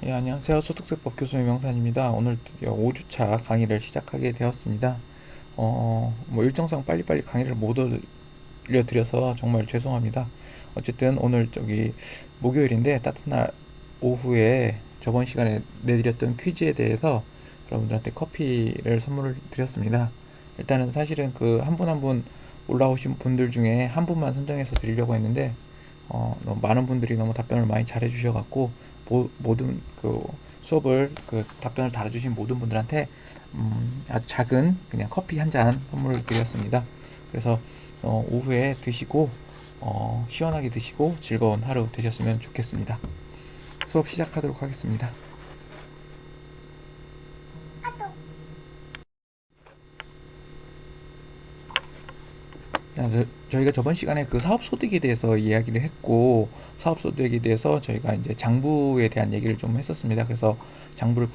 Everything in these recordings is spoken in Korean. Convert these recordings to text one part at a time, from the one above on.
예, 안녕하세요. 소득세법 교수 유명산입니다. 오늘 드디어 5주차 강의를 시작하게 되었습니다. 일정상 빨리빨리 강의를 못 올려드려서 정말 죄송합니다. 어쨌든 오늘 목요일인데 따뜻한 날 오후에 저번 시간에 내드렸던 퀴즈에 대해서 여러분들한테 커피를 선물을 드렸습니다. 일단은 사실은 그 한 분 한 분 올라오신 분들 중에 한 분만 선정해서 드리려고 했는데 너무 많은 분들이 너무 답변을 많이 잘해 주셔갖고 모든 그 수업을 그 답변을 달아주신 모든 분들한테 아주 작은 그냥 커피 한 잔 선물을 드렸습니다. 그래서 오후에 드시고 시원하게 드시고 즐거운 하루 되셨으면 좋겠습니다. 수업 시작하도록 하겠습니다. 저희가 저번 시간에 그 사업소득에 대해서 이야기를 했고, 사업소득에 대해서 저희가 이제 장부에 대한 얘기를 좀 했었습니다. 그래서 장부를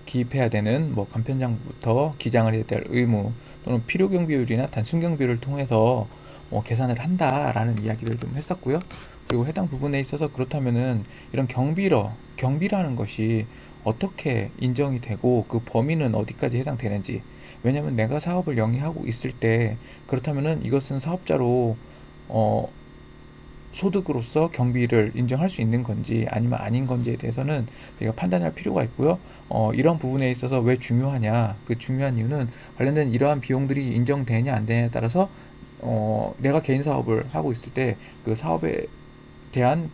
기입해야 되는 뭐 간편장부터 기장을 해야 될 의무 또는 필요경비율이나 단순경비율을 통해서 계산을 한다라는 이야기를 좀 했었고요. 그리고 해당 부분에 있어서 그렇다면은 이런 경비라는 것이 어떻게 인정이 되고 그 범위는 어디까지 해당되는지, 왜냐면 내가 사업을 영위하고 있을 때 그렇다면은 이것은 사업자로 어, 소득으로서 경비를 인정할 수 있는 건지 아니면 아닌 건지에 대해서는 우리가 판단할 필요가 있고요. 이런 부분에 있어서 왜 중요하냐? 그 중요한 이유는 관련된 이러한 비용들이 인정되냐 안 되냐에 따라서 내가 개인 사업을 하고 있을 때 그 사업에 대한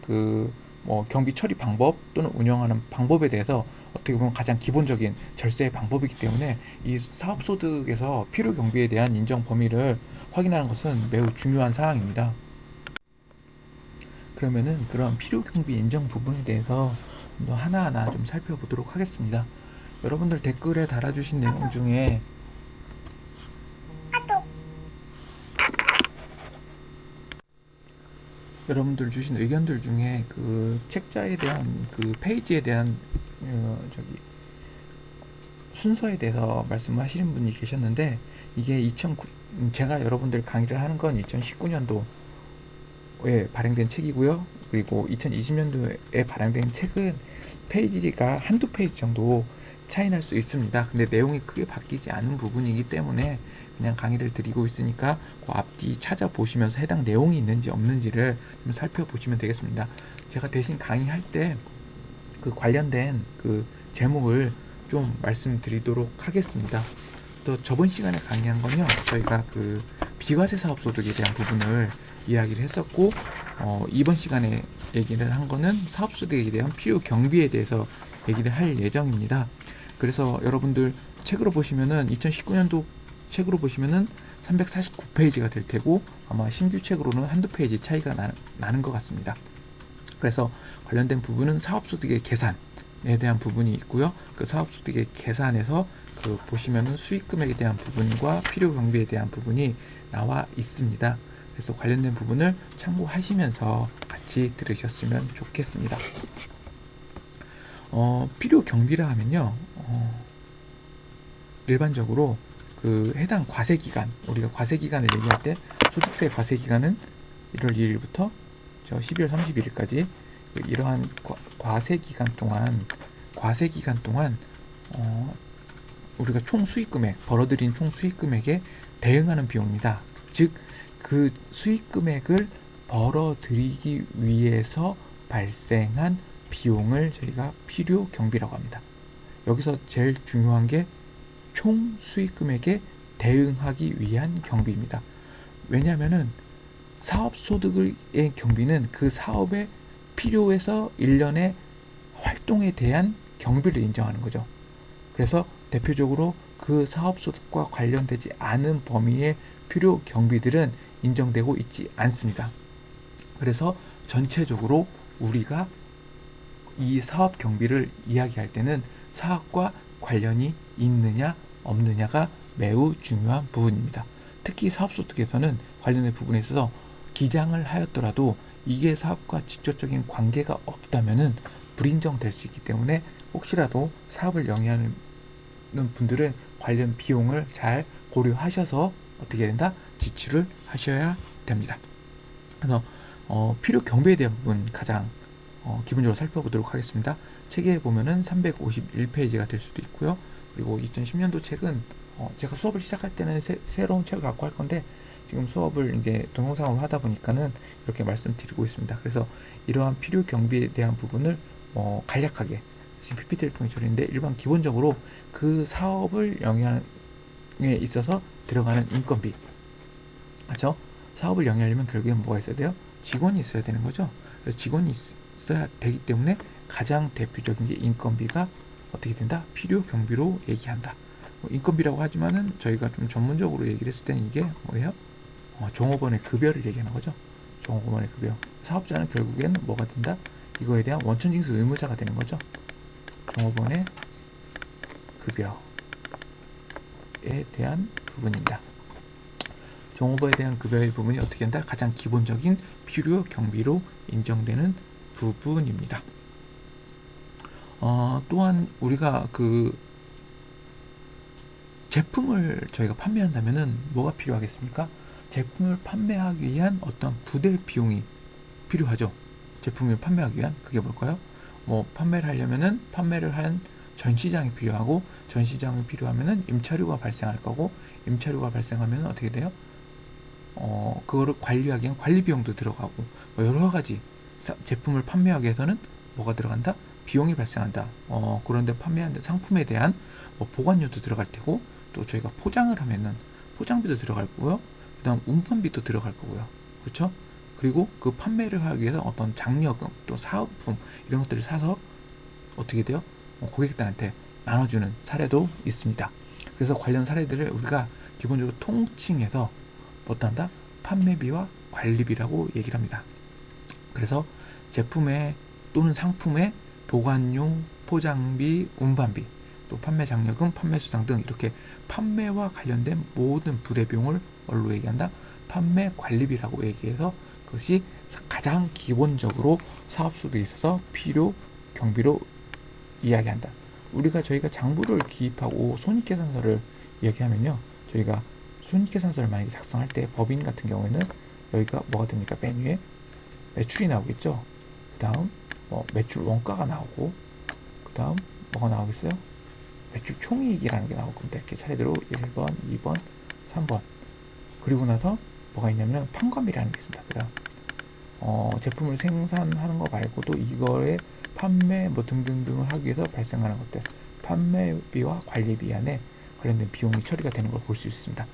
경비 처리 방법 또는 운영하는 방법에 대해서 어떻게 보면 가장 기본적인 절세의 방법이기 때문에 이 사업소득에서 필요 경비에 대한 인정 범위를 확인하는 것은 매우 중요한 사항입니다. 그러면은 그런 필요 경비 인정 부분에 대해서 하나하나 좀 살펴보도록 하겠습니다. 여러분들 댓글에 달아주신 내용 중에 여러분들 주신 의견들 중에 그 책자에 대한 그 페이지에 대한 어, 저기 순서에 대해서 말씀하시는 분이 계셨는데, 이게 제가 여러분들 강의를 하는 건 2019년도에 발행된 책이고요. 그리고 2020년도에 발행된 책은 페이지가 한두 페이지 정도 차이 날 수 있습니다. 근데 내용이 크게 바뀌지 않은 부분이기 때문에 그냥 강의를 드리고 있으니까 그 앞뒤 찾아보시면서 해당 내용이 있는지 없는지를 좀 살펴보시면 되겠습니다. 제가 대신 강의할 때 그 관련된 그 제목을 좀 말씀드리도록 하겠습니다. 또 저번 시간에 강의한 건요, 저희가 그 비과세 사업 소득에 대한 부분을 이야기를 했었고, 이번 시간에 얘기를 한 거는 사업 소득에 대한 필요 경비에 대해서 얘기를 할 예정입니다. 그래서 여러분들 책으로 보시면은 2019년도 책으로 보시면은 349페이지가 될 테고, 아마 신규 책으로는 한두 페이지 차이가 나는 것 같습니다. 그래서 관련된 부분은 사업소득의 계산에 대한 부분이 있고요. 그 사업소득의 계산에서 그 보시면은 수익금액에 대한 부분과 필요경비에 대한 부분이 나와 있습니다. 그래서 관련된 부분을 참고하시면서 같이 들으셨으면 좋겠습니다. 필요경비라 하면요, 일반적으로 그 해당 과세기간, 우리가 과세기간을 얘기할 때 소득세 과세기간은 1월 2일부터 12월 31일까지 이러한 과세기간 동안 우리가 총 수익금액, 벌어들인 총 수익금액에 대응하는 비용입니다. 즉, 그 수익금액을 벌어들이기 위해서 발생한 비용을 저희가 필요 경비라고 합니다. 여기서 제일 중요한 게 총 수익금액에 대응하기 위한 경비입니다. 왜냐하면은 사업소득의 경비는 그 사업의 필요해서 일련의 활동에 대한 경비를 인정하는 거죠. 그래서 대표적으로 그 사업소득과 관련되지 않은 범위의 필요 경비들은 인정되고 있지 않습니다. 그래서 전체적으로 우리가 이 사업 경비를 이야기할 때는 사업과 관련이 있느냐 없느냐가 매우 중요한 부분입니다. 특히 사업소득에서는 관련된 부분에 있어서 기장을 하였더라도 이게 사업과 직접적인 관계가 없다면은 불인정될 수 있기 때문에 혹시라도 사업을 영위하는 분들은 관련 비용을 잘 고려하셔서 어떻게 된다? 지출을 하셔야 됩니다. 그래서 필요 경비에 대한 부분 가장 기본적으로 살펴보도록 하겠습니다. 책에 보면은 351페이지가 될 수도 있고요. 그리고 2010년도 책은 제가 수업을 시작할 때는 새로운 책을 갖고 할 건데 지금 수업을 이제 동영상으로 하다 보니까는 이렇게 말씀드리고 있습니다. 그래서 이러한 필요 경비에 대한 부분을 간략하게 지금 PPT를 통해 처리했는데 일반 기본적으로 그 사업을 영위하는 에 있어서 들어가는 인건비, 그렇죠? 사업을 영위하려면 결국엔 뭐가 있어야 돼요? 직원이 있어야 되는 거죠. 그래서 직원이 있어야 되기 때문에 가장 대표적인 게 인건비가 어떻게 된다? 필요 경비로 얘기한다. 인건비라고 하지만은 저희가 좀 전문적으로 얘기를 했을 때는 이게 뭐예요? 종업원의 급여를 얘기하는 거죠. 종업원의 급여. 사업자는 결국에는 뭐가 된다? 이거에 대한 원천징수 의무자가 되는 거죠. 종업원의 급여에 대한 부분입니다. 종업원에 대한 급여의 부분이 어떻게 된다? 가장 기본적인 필요 경비로 인정되는 부분입니다. 또한 우리가 그 제품을 저희가 판매한다면은 뭐가 필요하겠습니까? 제품을 판매하기 위한 어떤 부대 비용이 필요하죠. 제품을 판매하기 위한 그게 뭘까요? 판매를 하려면은 판매를 한 전시장이 필요하고 전시장이 필요하면은 임차료가 발생할 거고 임차료가 발생하면 어떻게 돼요? 그거를 관리하기 위한 관리 비용도 들어가고 여러 가지 제품을 판매하기 위해서는 뭐가 들어간다? 비용이 발생한다. 그런데 판매하는 상품에 대한 보관료도 들어갈 테고 또 저희가 포장을 하면은 포장비도 들어갈 거고요. 그다음 운반비도 들어갈 거고요. 그렇죠? 그리고 그 판매를 하기 위해서 어떤 장려금 또 사은품 이런 것들을 사서 어떻게 돼요? 고객들한테 나눠주는 사례도 있습니다. 그래서 관련 사례들을 우리가 기본적으로 통칭해서 뭐한다? 판매비와 관리비라고 얘기를 합니다. 그래서 제품의 또는 상품의 보관료, 포장비, 운반비, 또 판매 장려금, 판매 수당 등 이렇게 판매와 관련된 모든 부대 비용을 뭘로 얘기한다? 판매 관리비라고 얘기해서 그것이 가장 기본적으로 사업소득에 있어서 필요 경비로 이야기한다. 저희가 장부를 기입하고 손익계산서를 이야기하면요, 저희가 손익계산서를 만약에 작성할 때 법인 같은 경우에는 여기가 뭐가 됩니까? 맨 위에 매출이 나오겠죠. 그 다음 매출 원가가 나오고 그 다음 뭐가 나오겠어요? 매출 총이익이라는 게 나올 겁니다. 이렇게 차례대로 1번, 2번, 3번. 그리고 나서 뭐가 있냐면 판관비라는 게 있습니다. 그 다음 제품을 생산하는 거 말고도 이거의 판매 등등등을 하기 위해서 발생하는 것들, 판매비와 관리비 안에 관련된 비용이 처리가 되는 걸 볼 수 있습니다.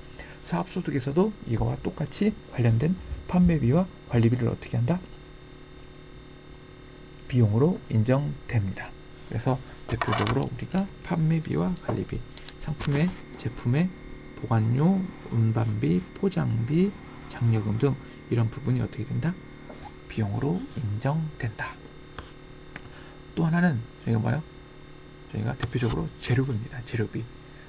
사업소득에서도 이거와 똑같이 관련된 판매비와 관리비를 어떻게 한다? 비용으로 인정됩니다. 그래서 대표적으로 우리가 판매비와 관리비, 상품의 제품의 보관료, 운반비, 포장비, 장려금 등 이런 부분이 어떻게 된다? 비용으로 인정된다. 또 하나는 저희가 뭐요? 저희가 대표적으로 재료비입니다. 재료비.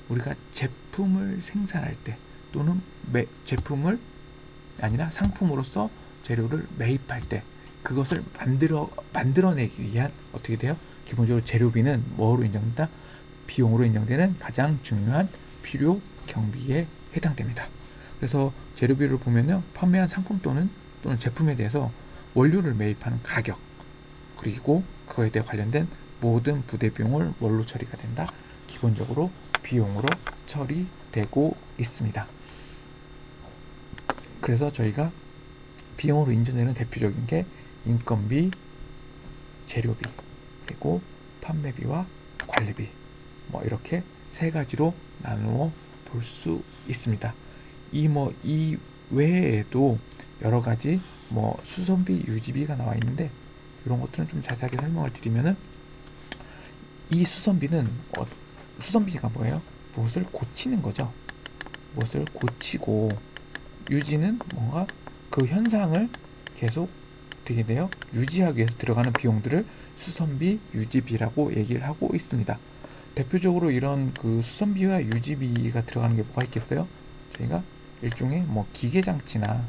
우리가 제품을 생산할 때 또는 제품을 아니라 상품으로서 재료를 매입할 때 그것을 만들어내기 위한 어떻게 돼요? 기본적으로 재료비는 뭐로 인정된다? 비용으로 인정되는 가장 중요한 필요 경비에 해당됩니다. 그래서 재료비를 보면요, 판매한 상품 또는 제품에 대해서 원료를 매입하는 가격, 그리고 그거에 대해 관련된 모든 부대 비용을 뭘로 처리가 된다? 기본적으로 비용으로 처리되고 있습니다. 그래서 저희가 비용으로 인정되는 대표적인 게 인건비, 재료비, 그리고 판매비와 관리비, 이렇게 세 가지로 나누어 볼 수 있습니다. 이 외에도 여러 가지 수선비, 유지비가 나와 있는데 이런 것들은 좀 자세하게 설명을 드리면은 이 수선비가 뭐예요? 무엇을 고치는 거죠. 무엇을 고치고 유지는 뭔가 그 현상을 계속 어떻게 돼요? 유지하기 위해서 들어가는 비용들을 수선비, 유지비라고 얘기를 하고 있습니다. 대표적으로 이런 그 수선비와 유지비가 들어가는 게 뭐가 있겠어요? 저희가 일종의 기계장치나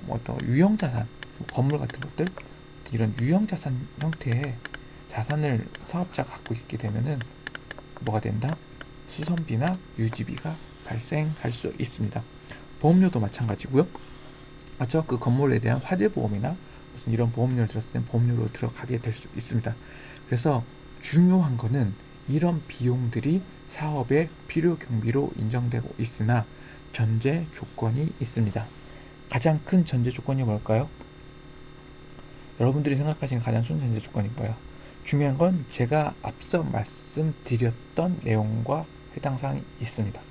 어떤 유형자산, 건물 같은 것들, 이런 유형자산 형태의 자산을 사업자가 갖고 있게 되면은 뭐가 된다? 수선비나 유지비가 발생할 수 있습니다. 보험료도 마찬가지고요. 맞죠? 그 건물에 대한 화재 보험이나 무슨 이런 보험료를 들었을 때 보험료로 들어가게 될 수 있습니다. 그래서 중요한 거는 이런 비용들이 사업의 필요 경비로 인정되고 있으나 전제 조건이 있습니다. 가장 큰 전제 조건이 뭘까요? 여러분들이 생각하시는 가장 큰 전제 조건이 뭐예요? 중요한 건 제가 앞서 말씀드렸던 내용과 해당 사항이 있습니다.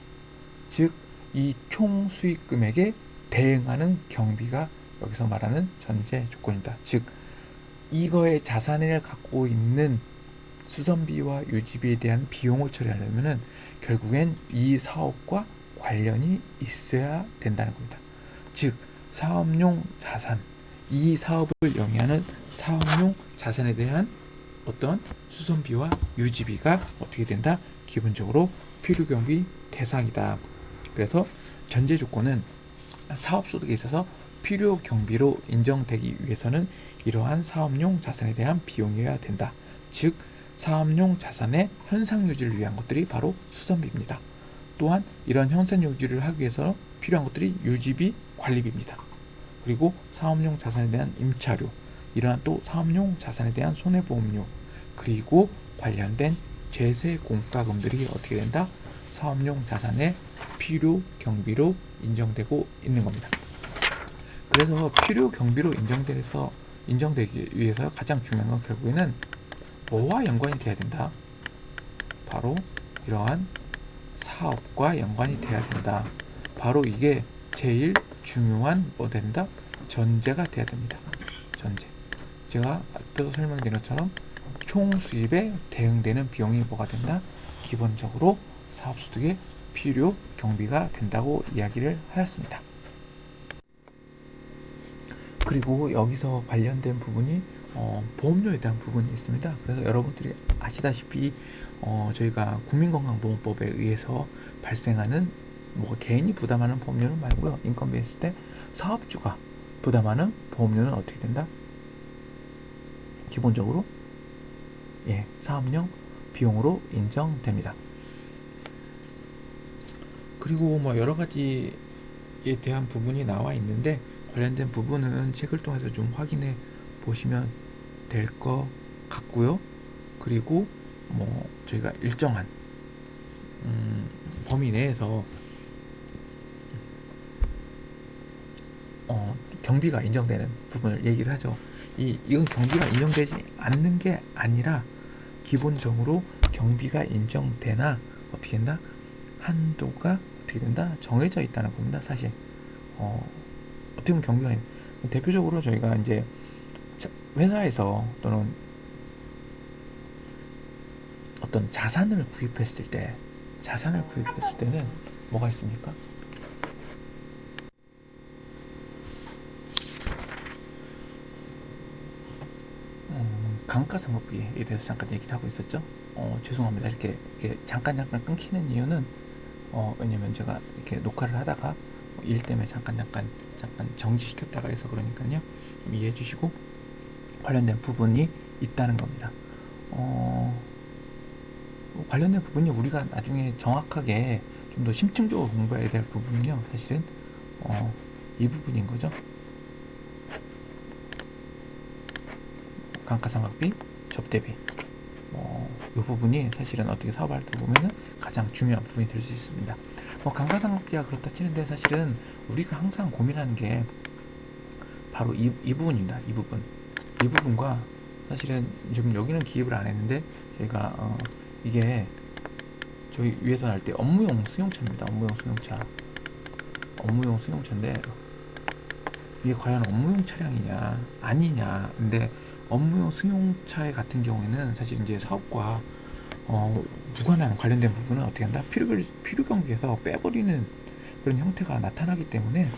즉, 이 총 수익 금액에 대응하는 경비가 여기서 말하는 전제 조건이다. 즉, 이거의 자산을 갖고 있는 수선비와 유지비에 대한 비용을 처리하려면 결국엔 이 사업과 관련이 있어야 된다는 겁니다. 즉, 사업용 자산, 이 사업을 영위하는 사업용 자산에 대한 어떤 수선비와 유지비가 어떻게 된다? 기본적으로 필요경비 대상이다. 그래서 전제 조건은 사업소득에 있어서 필요경비로 인정되기 위해서는 이러한 사업용 자산에 대한 비용이어야 된다. 즉, 사업용 자산의 현상 유지를 위한 것들이 바로 수선비입니다. 또한 이런 현상 유지를 하기 위해서 필요한 것들이 유지비, 관리비입니다. 그리고 사업용 자산에 대한 임차료, 이러한 또 사업용 자산에 대한 손해보험료, 그리고 관련된 제세 공과금들이 어떻게 된다? 사업용 자산의 필요 경비로 인정되고 있는 겁니다. 그래서 필요 경비로 인정되기 위해서 가장 중요한 건 결국에는 뭐와 연관이 돼야 된다? 바로 이러한 사업과 연관이 돼야 된다. 바로 이게 제일 중요한 뭐 된다? 전제가 돼야 됩니다. 전제. 제가 앞에서 설명드린 것처럼 총 수입에 대응되는 비용이 뭐가 된다? 기본적으로 사업소득의 필요 경비가 된다고 이야기를 하였습니다. 그리고 여기서 관련된 부분이 보험료에 대한 부분이 있습니다. 그래서 여러분들이 아시다시피 저희가 국민건강보험법에 의해서 발생하는 뭐 개인이 부담하는 보험료는 말고요. 인건비에 있을 때 사업주가 부담하는 보험료는 어떻게 된다? 기본적으로 사업용 비용으로 인정됩니다. 그리고 뭐 여러 가지에 대한 부분이 나와 있는데 관련된 부분은 책을 통해서 좀 확인해 보시면 될 것 같고요. 그리고 뭐 저희가 일정한 범위 내에서 경비가 인정되는 부분을 얘기를 하죠. 이건 경비가 인정되지 않는 게 아니라 기본적으로 경비가 인정되나 어떻게 된다? 한도가 어떻게 된다? 정해져 있다는 겁니다. 사실 어떻게 보면 경비가 대표적으로 저희가 이제 회사에서 또는 어떤 자산을 구입했을 때는 뭐가 있습니까? 감가상각비에 대해서 잠깐 얘기를 하고 있었죠. 죄송합니다. 이렇게 잠깐 끊기는 이유는 왜냐면 제가 이렇게 녹화를 하다가 일 때문에 잠깐 정지시켰다가 해서 그러니까요. 이해해 주시고 관련된 부분이 있다는 겁니다. 관련된 부분이 우리가 나중에 정확하게 좀 더 심층적으로 공부해야 될 부분은요. 사실은 이 부분인 거죠. 감가상각비, 접대비. 이 부분이 사실은 어떻게 사업을 할 때 보면은 가장 중요한 부분이 될 수 있습니다. 감가상각비가 그렇다 치는데 사실은 우리가 항상 고민하는 게 바로 이 부분입니다. 이 부분과 사실은 지금 여기는 기입을 안 했는데 저희가 이게 저희 위에서 할 때 업무용 승용차입니다. 업무용 승용차인데 이게 과연 업무용 차량이냐 아니냐. 근데 업무용 승용차 같은 경우에는 사실 이제 사업과 무관한 관련된 부분은 어떻게 한다? 필요 경비에서 빼버리는 그런 형태가 나타나기 때문에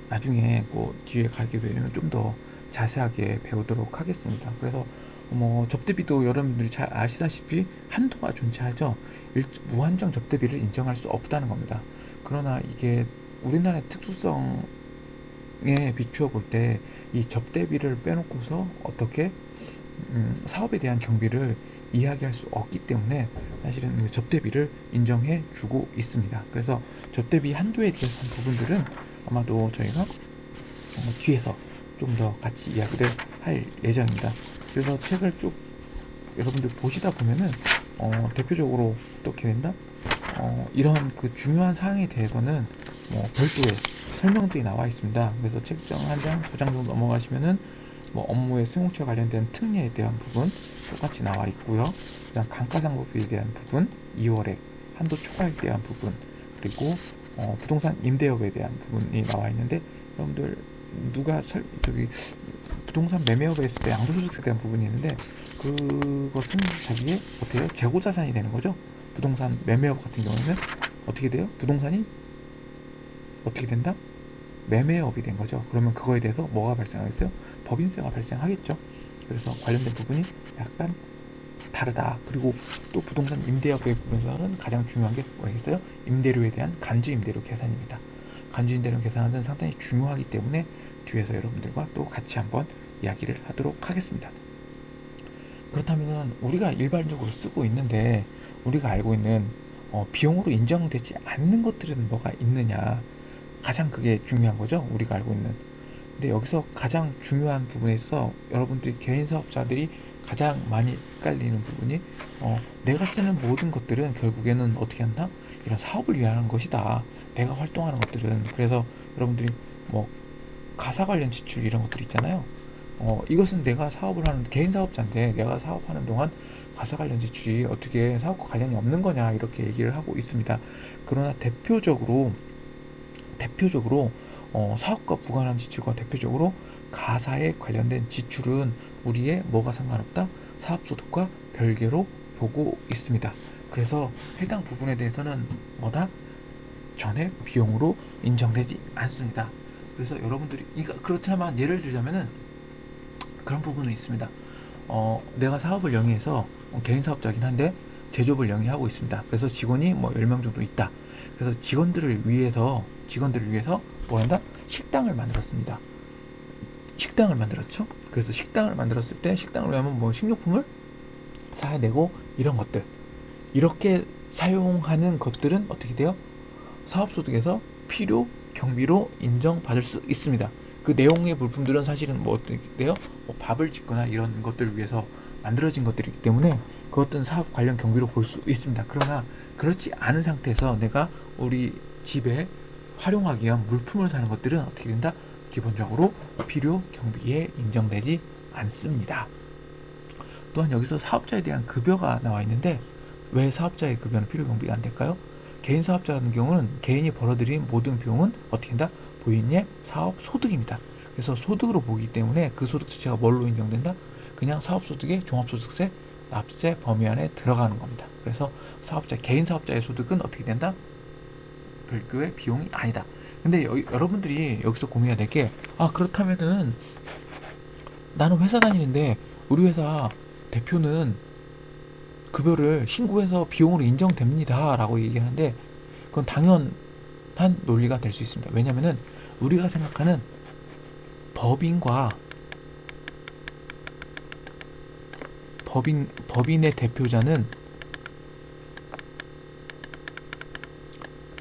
나중에 뒤에 가게 되면 좀 더 자세하게 배우도록 하겠습니다. 그래서 접대비도 여러분들이 잘 아시다시피 한도가 존재하죠. 무한정 접대비를 인정할 수 없다는 겁니다. 그러나 이게 우리나라의 특수성에 비추어 볼 때 이 접대비를 빼놓고서 어떻게 사업에 대한 경비를 이야기할 수 없기 때문에 사실은 접대비를 인정해 주고 있습니다. 그래서 접대비 한도에 대해서 부분들은 아마도 저희가 뒤에서 좀 더 같이 이야기를 할 예정입니다. 그래서 책을 쭉 여러분들 보시다 보면은 대표적으로 어떻게 된다? 이런 그 중요한 사항에 대해서는 뭐 별도의 설명들이 나와 있습니다. 그래서 책장 한 장, 두 장 정도 넘어가시면은 뭐 업무의 승용차 관련된 특례에 대한 부분 똑같이 나와 있고요. 그다음 감가상각비에 대한 부분, 2월에 한도 초과에 대한 부분, 그리고 부동산 임대업에 대한 부분이 나와 있는데 여러분들 누가 저기 부동산 매매업에 했을 때 양도소득세에 대한 부분이 있는데 그것은 자기의 어때요? 재고자산이 되는 거죠. 부동산 매매업 같은 경우는 어떻게 돼요? 부동산이 어떻게 된다? 매매업이 된 거죠. 그러면 그거에 대해서 뭐가 발생하겠어요? 법인세가 발생하겠죠. 그래서 관련된 부분이 약간 다르다. 그리고 또 부동산 임대업의 부분에서는 가장 중요한 게 뭐겠어요? 임대료에 대한 간주 임대료 계산입니다. 간주 임대료 계산은 상당히 중요하기 때문에 뒤에서 여러분들과 또 같이 한번 이야기를 하도록 하겠습니다. 그렇다면 우리가 일반적으로 쓰고 있는데 우리가 알고 있는 비용으로 인정되지 않는 것들은 뭐가 있느냐, 가장 그게 중요한 거죠. 우리가 알고 있는. 근데 여기서 가장 중요한 부분에 있어 여러분들이 개인 사업자들이 가장 많이 헷갈리는 부분이 내가 쓰는 모든 것들은 결국에는 어떻게 한다? 이런 사업을 위한 것이다. 내가 활동하는 것들은. 그래서 여러분들이 뭐 가사 관련 지출 이런 것들 있잖아요. 이것은 내가 사업을 하는 개인 사업자인데 내가 사업하는 동안 가사 관련 지출이 어떻게 사업과 관련이 없는 거냐 이렇게 얘기를 하고 있습니다. 그러나 대표적으로 사업과 무관한 지출과 대표적으로 가사에 관련된 지출은 우리의 뭐가 상관없다? 사업소득과 별개로 보고 있습니다. 그래서 해당 부분에 대해서는 뭐다? 전액 비용으로 인정되지 않습니다. 그래서 여러분들이 그렇지만 예를 들자면은 그런 부분은 있습니다. 내가 사업을 영위해서 개인 사업자긴 한데 제조업을 영위하고 있습니다. 그래서 직원이 뭐 10명 정도 있다. 그래서 직원들을 위해서 뭐 한다? 식당을 만들었습니다. 식당을 만들었죠. 그래서 식당을 만들었을 때 식당을 위하면 뭐 식료품을 사야 되고 이런 것들 이렇게 사용하는 것들은 어떻게 돼요? 사업소득에서 필요 경비로 인정받을 수 있습니다. 그 내용의 물품들은 사실은 뭐 어떻게 돼요? 뭐 밥을 짓거나 이런 것들을 위해서 만들어진 것들이기 때문에 그것들은 사업 관련 경비로 볼 수 있습니다. 그러나 그렇지 않은 상태에서 내가 우리 집에 활용하기 위한 물품을 사는 것들은 어떻게 된다? 기본적으로 필요 경비에 인정되지 않습니다. 또한 여기서 사업자에 대한 급여가 나와 있는데 왜 사업자의 급여는 필요 경비가 안 될까요? 개인 사업자 같은 경우는 개인이 벌어들인 모든 비용은 어떻게 된다? 본인의 사업 소득입니다. 그래서 소득으로 보기 때문에 그 소득 자체가 뭘로 인정된다? 그냥 사업소득의 종합소득세 납세 범위 안에 들어가는 겁니다. 그래서 개인 사업자의 소득은 어떻게 된다? 별도의 비용이 아니다. 근데 여러분들이 여기서 고민해야 될 게, 그렇다면은 나는 회사 다니는데 우리 회사 대표는 급여를 신고해서 비용으로 인정됩니다 라고 얘기하는데 그건 당연한 논리가 될 수 있습니다. 왜냐면은 우리가 생각하는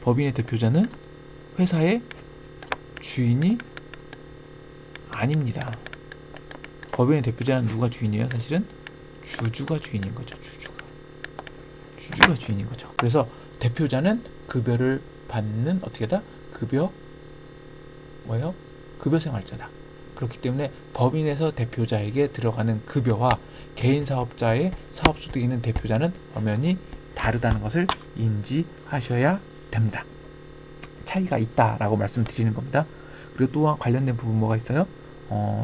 법인의 대표자는 회사의 주인이 아닙니다. 법인의 대표자는 누가 주인이에요? 사실은 주주가 주인인 거죠. 주주가 주인인 거죠. 그래서 대표자는 급여를 받는 어떻게다? 급여 생활자다. 그렇기 때문에 법인에서 대표자에게 들어가는 급여와 개인 사업자의 사업소득이 있는 대표자는 엄연히 다르다는 것을 인지하셔야 됩니다. 차이가 있다라고 말씀드리는 겁니다. 그리고 또한 관련된 부분 뭐가 있어요?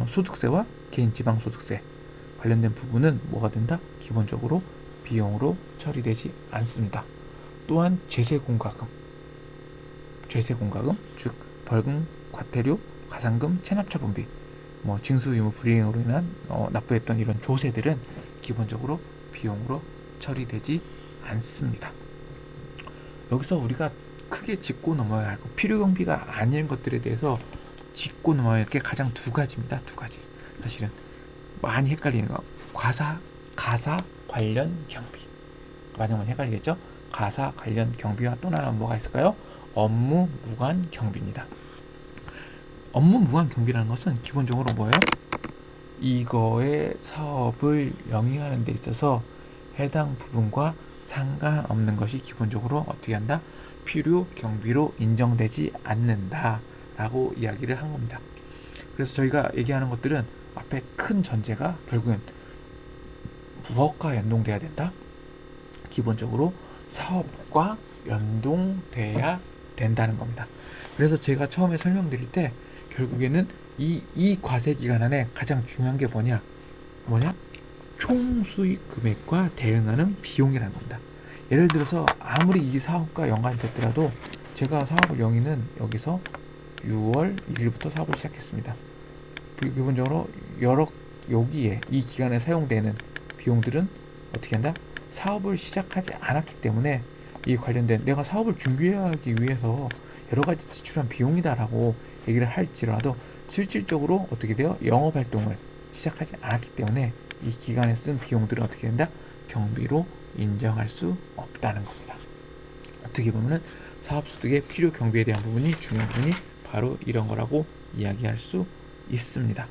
소득세와 개인 지방소득세 관련된 부분은 뭐가 된다? 기본적으로 비용으로 처리되지 않습니다. 또한 제세공과금, 즉 벌금, 과태료, 가산금, 체납처분비, 징수 의무 불이행으로 인한 납부했던 이런 조세들은 기본적으로 비용으로 처리되지 않습니다. 여기서 우리가 크게 짚고 넘어야 할 것, 필요 경비가 아닌 것들에 대해서 짚고 넘어야 할 게 가장 두 가지입니다. 두 가지. 사실은 많이 헷갈리는 거. 가사 관련 경비. 많이 헷갈리겠죠? 가사 관련 경비와 또 하나 뭐가 있을까요? 업무 무관 경비입니다. 업무 무관 경비라는 것은 기본적으로 뭐예요? 이거의 사업을 영위하는 데 있어서 해당 부분과 상관없는 것이 기본적으로 어떻게 한다? 필요 경비로 인정되지 않는다 라고 이야기를 한 겁니다. 그래서 저희가 얘기하는 것들은 앞에 큰 전제가 결국엔 무엇과 연동돼야 된다? 기본적으로 사업과 연동돼야 된다는 겁니다. 그래서 제가 처음에 설명드릴 때 결국에는 이 과세 기간 안에 가장 중요한 게 뭐냐? 총 수익 금액과 대응하는 비용이라는 겁니다. 예를 들어서 아무리 이 사업과 연관됐더라도 제가 사업을 영위는 여기서 6월 1일부터 사업을 시작했습니다. 기본적으로 여기에 이 기간에 사용되는 비용들은 어떻게 한다? 사업을 시작하지 않았기 때문에 이 관련된 내가 사업을 준비하기 위해서 여러 가지 지출한 비용이다라고 얘기를 할지라도 실질적으로 어떻게 돼요? 영업 활동을 시작하지 않았기 때문에 이 기간에 쓴 비용들은 어떻게 된다? 경비로 인정할 수 없다는 겁니다. 어떻게 보면은 사업소득의 필요 경비에 대한 부분이 중요한 부분이 바로 이런 거라고 이야기할 수 있습니다.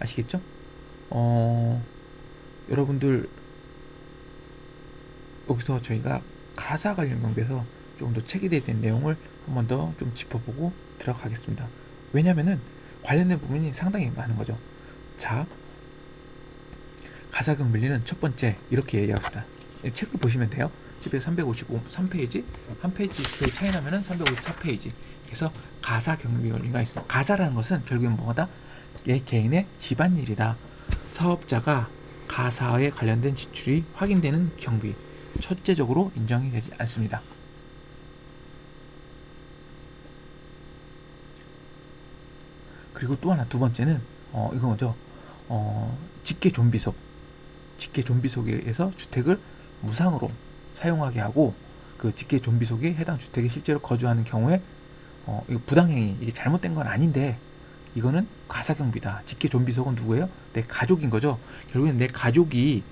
아시겠죠? 여러분들 여기서 저희가 가사 관련 경비에서 조금 더 체계되어 있는 내용을 한 번 더 좀 짚어보고 들어가겠습니다. 왜냐면은 관련된 부분이 상당히 많은 거죠. 자, 가사 경비는 첫 번째 이렇게 얘기합시다. 책을 보시면 돼요. 집에 353페이지, 한 페이지 차이 나면은 354페이지. 그래서 가사 경비 원리가 있습니다. 가사라는 것은 결국엔 뭐다? 개인의 집안일이다. 사업자가 가사에 관련된 지출이 확인되는 경비. 첫째적으로 인정이 되지 않습니다. 그리고 또 하나 두 번째는 이거 뭐죠? 직계 좀비속. 직계 좀비속에서 주택을 무상으로 사용하게 하고 그 직계 좀비속이 해당 주택에 실제로 거주하는 경우에 이거 부당행위 이게 잘못된 건 아닌데 이거는 가사경비다. 직계 좀비속은 누구예요? 내 가족인 거죠. 결국엔 내 가족이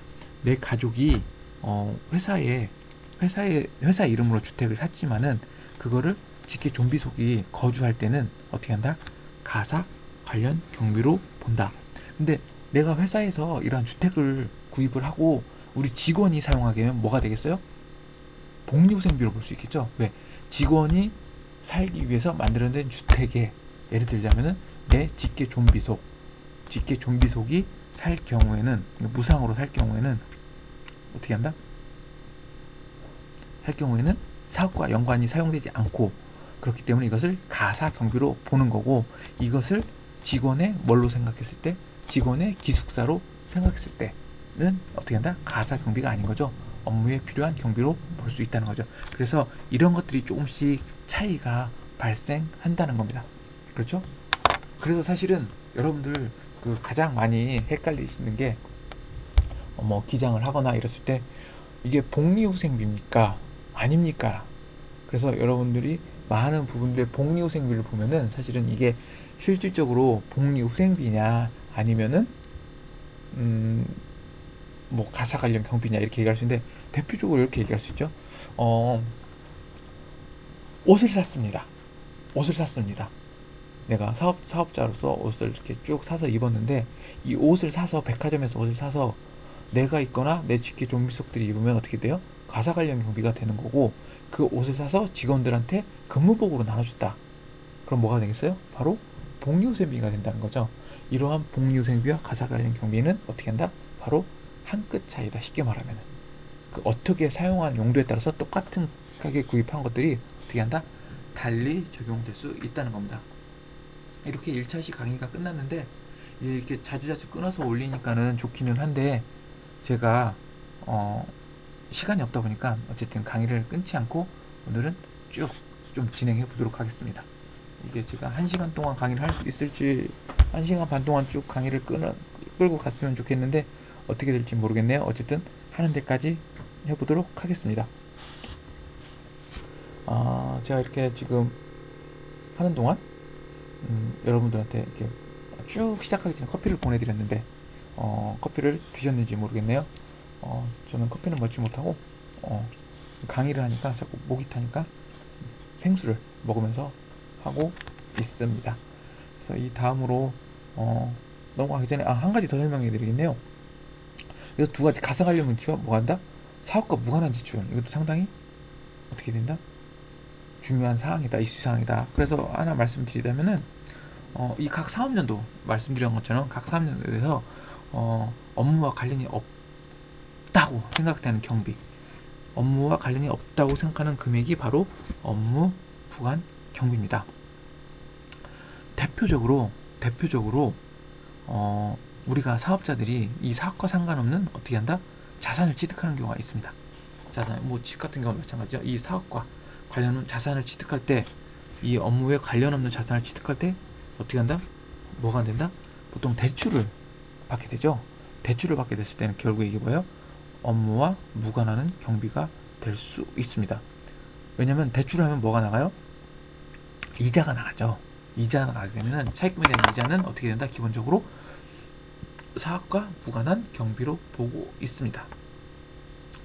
회사 이름으로 주택을 샀지만은 그거를 직계 좀비속이 거주할 때는 어떻게 한다? 가사 관련 경비로 본다. 근데 내가 회사에서 이러한 주택을 구입을 하고 우리 직원이 사용하게 되면 뭐가 되겠어요? 복리후생비로 볼 수 있겠죠. 왜? 직원이 살기 위해서 만들어낸 주택에 예를 들자면은 내 직계 좀비속이 살 경우에는 무상으로 살 경우에는 어떻게 한다? 살 경우에는 사업과 연관이 사용되지 않고 그렇기 때문에 이것을 가사 경비로 보는 거고 이것을 직원의 뭘로 생각했을 때 직원의 기숙사로 생각했을 때는 어떻게 한다? 가사 경비가 아닌 거죠. 업무에 필요한 경비로 볼 수 있다는 거죠. 그래서 이런 것들이 조금씩 차이가 발생한다는 겁니다. 그렇죠? 그래서 사실은 여러분들 그 가장 많이 헷갈리시는 게 뭐 기장을 하거나 이랬을 때 이게 복리후생비입니까? 아닙니까? 그래서 여러분들이 많은 부분들의 복리후생비를 보면은 사실은 이게 실질적으로 복리후생비냐 아니면은 뭐 가사 관련 경비냐 이렇게 얘기할 수 있는데 대표적으로 이렇게 얘기할 수 있죠. 옷을 샀습니다. 내가 사업자로서 옷을 이렇게 쭉 사서 입었는데 이 옷을 사서 백화점에서 옷을 사서 내가 입거나 내 직계 좀비속들이 입으면 어떻게 돼요? 가사 관련 경비가 되는 거고 그 옷을 사서 직원들한테 근무복으로 나눠줬다. 그럼 뭐가 되겠어요? 바로 복리후생비가 된다는 거죠. 이러한 복리후생비와 가사 관련 경비는 어떻게 한다? 바로 한 끗 차이다. 쉽게 말하면 그 어떻게 사용하는 용도에 따라서 똑같은 가게 구입한 것들이 어떻게 한다? 달리 적용될 수 있다는 겁니다. 이렇게 1차시 강의가 끝났는데 이렇게 자주자주 끊어서 올리니까는 좋기는 한데 제가 시간이 없다 보니까 어쨌든 강의를 끊지 않고 오늘은 쭉 좀 진행해 보도록 하겠습니다. 이게 제가 1시간 동안 강의를 할 수 있을지 1시간 반 동안 쭉 강의를 끌고 갔으면 좋겠는데 어떻게 될지 모르겠네요. 어쨌든 하는 데까지 해보도록 하겠습니다. 제가 이렇게 지금 하는 동안 여러분들한테 이렇게 쭉 시작하기 전에 커피를 보내드렸는데 커피를 드셨는지 모르겠네요. 저는 커피는 먹지 못하고 강의를 하니까 자꾸 목이 타니까 생수를 먹으면서 하고 있습니다. 그래서 이 다음으로 넘어가기 전에 한 가지 더 설명해 드리겠네요. 이거 두 가지 가상관련 지출 뭐 한다? 사업과 무관한 지출, 이것도 상당히 어떻게 된다? 중요한 사항이다, 이슈 사항이다. 그래서 하나 말씀드리자면은 이 각 사업년도 말씀드린 것처럼 각 사업년도에서 업무와 관련이 없다고 생각되는 경비, 업무와 관련이 없다고 생각하는 금액이 바로 업무 부관 경비입니다. 대표적으로 우리가 사업자들이 이 사업과 상관없는 어떻게 한다? 자산을 취득하는 경우가 있습니다. 자산, 뭐 집 같은 경우는 마찬가지죠. 이 사업과 관련 자산을 취득할 때, 이 업무에 관련 없는 자산을 취득할 때 어떻게 한다? 뭐가 된다? 보통 대출을 받게 되죠. 대출을 받게 됐을 때는 결국 이게 뭐예요? 업무와 무관하는 경비가 될 수 있습니다. 왜냐면 대출을 하면 뭐가 나가요? 이자가 나가죠. 이자가 나가게 되면 차입금에 대한 이자는 어떻게 된다? 기본적으로 사업과 무관한 경비로 보고 있습니다.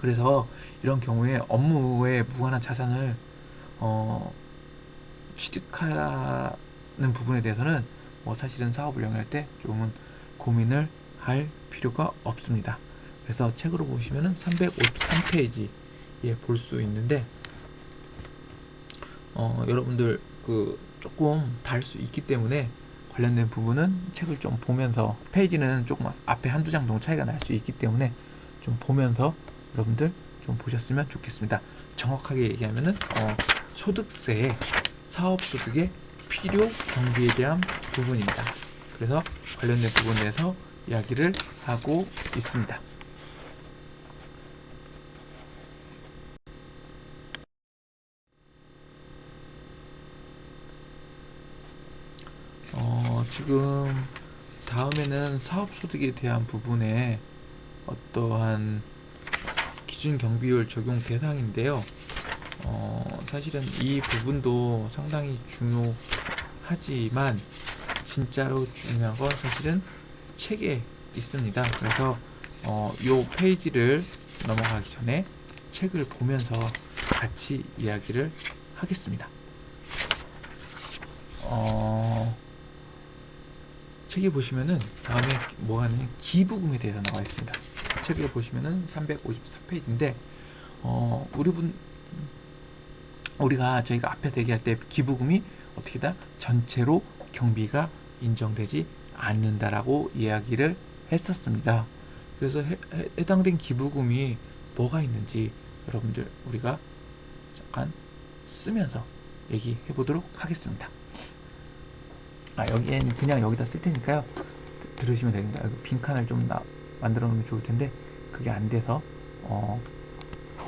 그래서 이런 경우에 업무에 무관한 자산을 취득하는 부분에 대해서는 사실은 사업을 영위할 때 조금은 고민을 할 필요가 없습니다. 그래서 책으로 보시면은 353페이지에 볼 수 있는데 여러분들 조금 다를 수 있기 때문에 관련된 부분은 책을 좀 보면서, 페이지는 조금 앞에 한두 장 정도 차이가 날 수 있기 때문에 좀 보면서 여러분들 좀 보셨으면 좋겠습니다. 정확하게 얘기하면은 소득세의 사업소득의 필요 경비에 대한 부분입니다. 그래서 관련된 부분에 대해서 이야기를 하고 있습니다. 지금 다음에는 사업소득에 대한 부분에 어떠한 기준 경비율 적용 대상인데요. 사실은 이 부분도 상당히 중요하지만 진짜로 중요한 건 사실은 책에 있습니다. 그래서 요 페이지를 넘어가기 전에 책을 보면서 같이 이야기를 하겠습니다. 책에 보시면은 다음에 뭐가 있냐면 기부금에 대해서 나와 있습니다. 책을 보시면은 354페이지인데 저희가 앞에서 얘기할 때 기부금이 어떻게다 전체로 경비가 인정되지 않는다라고 이야기를 했었습니다. 그래서 해당된 기부금이 뭐가 있는지 여러분들 우리가 잠깐 쓰면서 얘기해 보도록 하겠습니다. 여기에는 그냥 여기다 쓸 테니까요. 들으시면 됩니다. 빈칸을 좀 만들어 놓으면 좋을 텐데 그게 안 돼서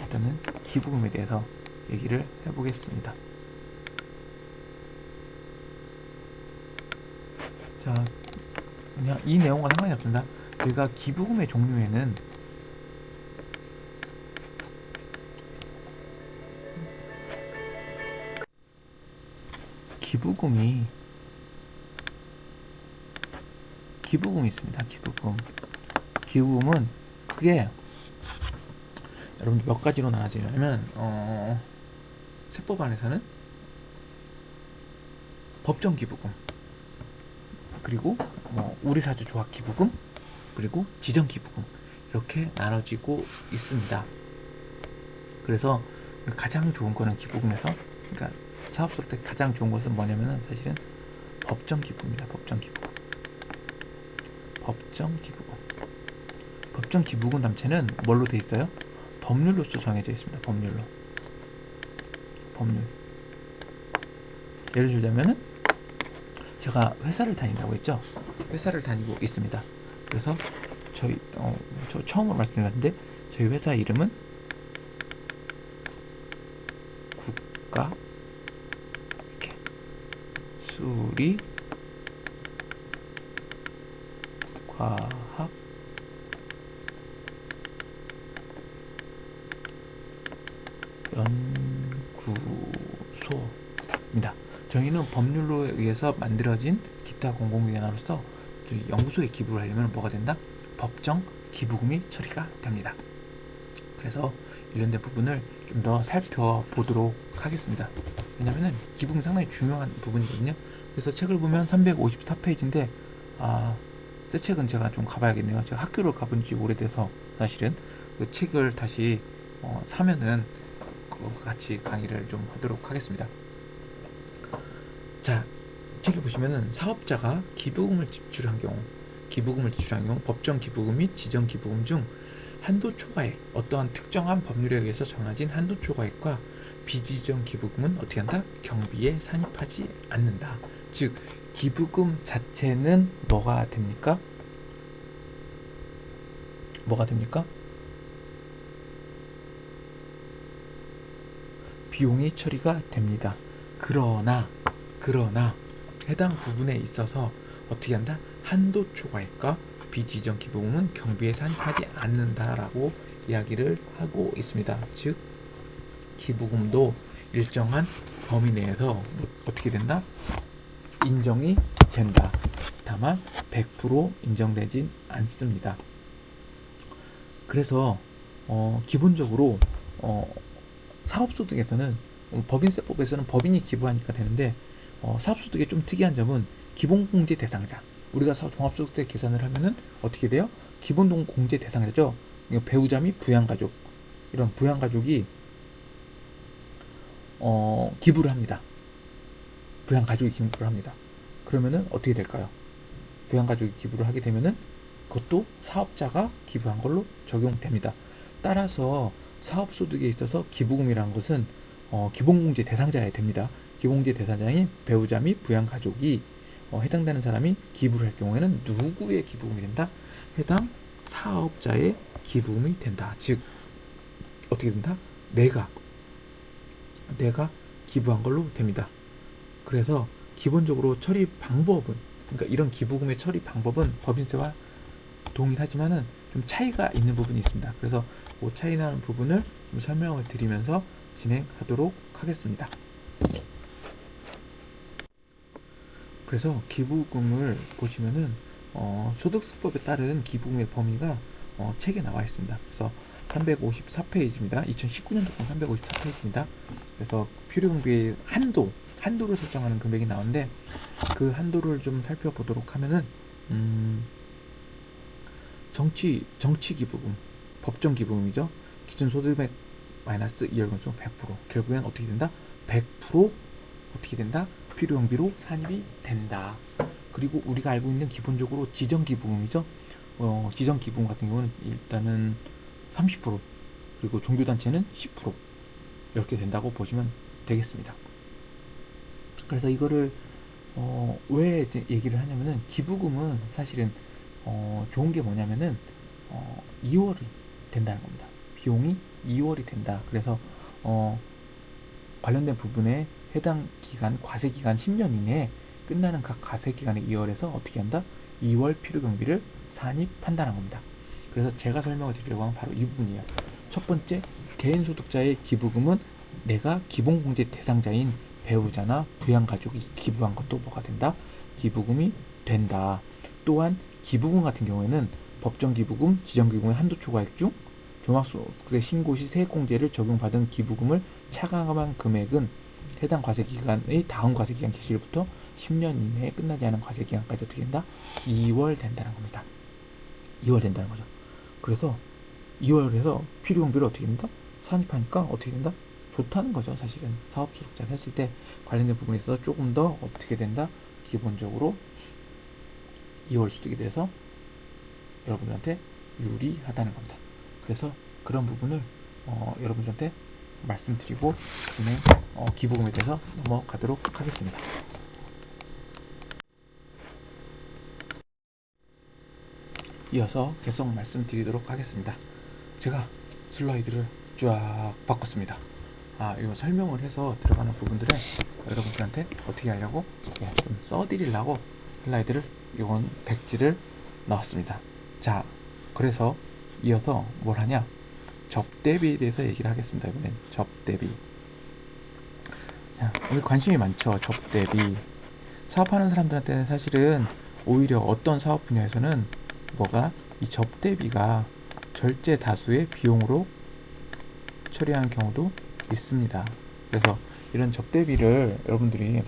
일단은 기부금에 대해서 얘기를 해보겠습니다. 자, 그냥 이 내용과 상관이 없습니다. 우리가 기부금의 종류에는 기부금이 있습니다. 기부금은 그게 여러분들 몇 가지로 나눠지냐면 세법 안에서는 법정 기부금, 그리고 우리사주 조합 기부금, 그리고 지정 기부금, 이렇게 나눠지고 있습니다. 그래서 가장 좋은 거는 기부금에서, 그러니까 사업소득 때 가장 좋은 것은 뭐냐면은 사실은 법정 기부금입니다. 법정 기부금 담체는 뭘로 돼 있어요? 법률로서 정해져 있습니다. 법률. 예를 들자면은 제가 회사를 다닌다고 했죠. 회사를 다니고 있습니다. 그래서 저 처음으로 말씀드렸는데 저희 회사 이름은 국가 수리 과학 연구소입니다. 저희는 법률로 의해서 만들어진 기타 공공기관으로서 연구소에 기부를 하려면 뭐가 된다? 법정 기부금이 처리가 됩니다. 그래서 이런 부분을 좀 더 살펴보도록 하겠습니다. 왜냐면은 기부금 상당히 중요한 부분이거든요. 그래서 책을 보면 354페이지인데 새 책은 제가 좀 가봐야겠네요. 제가 학교를 가본 지 오래돼서 사실은 그 책을 다시 사면은 그거 같이 강의를 좀 하도록 하겠습니다. 자, 책을 보시면은 사업자가 기부금을 지출한 경우 법정 기부금 및 지정 기부금 중 한도 초과액, 어떠한 특정한 법률에 의해서 정해진 한도 초과액과 비지정 기부금은 어떻게 한다? 경비에 산입하지 않는다. 즉, 기부금 자체는 뭐가 됩니까? 비용이 처리가 됩니다. 그러나 해당 부분에 있어서 어떻게 한다? 한도 초과액과 비지정 기부금은 경비에 산입하지 않는다라고 이야기를 하고 있습니다. 즉, 기부금도 일정한 범위 내에서 어떻게 된다? 인정이 된다. 다만 100% 인정되진 않습니다. 그래서 기본적으로 사업소득에서는 법인세법에서는 법인이 기부하니까 되는데 사업소득의 좀 특이한 점은 기본공제 대상자, 우리가 종합소득세 계산을 하면은 어떻게 돼요? 기본공제 대상자죠. 배우자 및 부양가족, 이런 부양가족이 기부를 합니다. 부양가족이 기부를 합니다. 그러면은 어떻게 될까요? 부양가족이 기부를 하게 되면은 그것도 사업자가 기부한 걸로 적용됩니다. 따라서 사업소득에 있어서 기부금이라는 것은 기본공제 대상자여야 됩니다. 기본공제 대상자인 배우자 및 부양가족이 해당되는 사람이 기부를 할 경우에는 누구의 기부금이 된다? 해당 사업자의 기부금이 된다. 즉, 어떻게 된다? 내가 기부한 걸로 됩니다. 그래서 기본적으로 처리 방법은, 그러니까 이런 기부금의 처리 방법은 법인세와 동일하지만은 좀 차이가 있는 부분이 있습니다. 그래서 그 차이 나는 부분을 좀 설명을 드리면서 진행하도록 하겠습니다. 그래서 기부금을 보시면은 소득세법에 따른 기부금의 범위가 책에 나와 있습니다. 그래서 354페이지입니다. 2019년도권 354페이지입니다. 그래서 필요경비의 한도를 설정하는 금액이 나오는데 그 한도를 좀 살펴보도록 하면은 정치 기부금, 법정 기부금이죠. 기준 소득액 마이너스 2월 중 100%. 결국엔 어떻게 된다? 100% 어떻게 된다? 필요경비로 산입이 된다. 그리고 우리가 알고 있는 기본적으로 지정 기부금이죠. 지정 기부금 같은 경우는 일단은 30%, 그리고 종교단체는 10% 이렇게 된다고 보시면 되겠습니다. 그래서 이거를 왜 이제 얘기를 하냐면은 기부금은 사실은 좋은 게 뭐냐면은 2월이 된다는 겁니다. 비용이 2월이 된다. 그래서 관련된 부분에 해당 기간, 과세 기간 10년 이내에 끝나는 각 과세 기간의 2월에서 어떻게 한다? 2월 필요경비를 산입한다는 겁니다. 그래서 제가 설명을 드리려고 하는 바로 이 부분이에요. 첫 번째, 개인소득자의 기부금은 내가 기본공제 대상자인 배우자나 부양가족이 기부한 것도 뭐가 된다? 기부금이 된다. 또한 기부금 같은 경우에는 법정기부금, 지정기부금의 한도 초과액 중 종합소득세 신고 시 세액공제를 적용받은 기부금을 차감한 금액은 해당 과세기간의 다음 과세기간 개시일부터 10년 이내에 끝나지 않은 과세기간까지 어떻게 된다? 2월 된다는 겁니다. 2월 된다는 거죠. 그래서 2월에서 필요경비를 어떻게 된다? 산입하니까 어떻게 된다? 좋다는 거죠. 사실은 사업소득자를 했을 때 관련된 부분에 있어서 조금 더 어떻게 된다? 기본적으로 2월 소득이 돼서 여러분들한테 유리하다는 겁니다. 그래서 그런 부분을 여러분들한테 말씀드리고 기부금에 대해서 넘어가도록 하겠습니다. 이어서 계속 말씀드리도록 하겠습니다. 제가 슬라이드를 쫙 바꿨습니다. 이거 설명을 해서 들어가는 부분들을 여러분들한테 어떻게 하려고 좀 써드리려고 슬라이드를 이건 백지를 넣었습니다. 자, 그래서 이어서 뭘 하냐? 접대비에 대해서 얘기를 하겠습니다. 이번엔 접대비. 자, 오늘 관심이 많죠. 접대비. 사업하는 사람들한테는 사실은 오히려 어떤 사업 분야에서는 이 접대비가 절제 다수의 비용으로 처리하는 경우도 있습니다. 그래서 이런 접대비를 여러분들이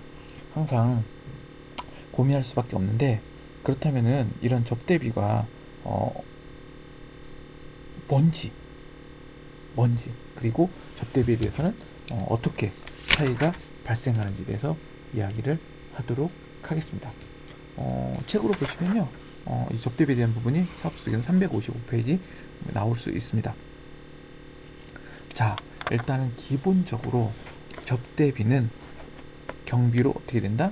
항상 고민할 수밖에 없는데, 그렇다면은 이런 접대비가 뭔지 그리고 접대비에 대해서는 어떻게 차이가 발생하는지에 대해서 이야기를 하도록 하겠습니다. 책으로 보시면요, 이 접대비에 대한 부분이 사업수기는 355페이지 나올 수 있습니다. 자, 일단은 기본적으로 접대비는 경비로 어떻게 된다?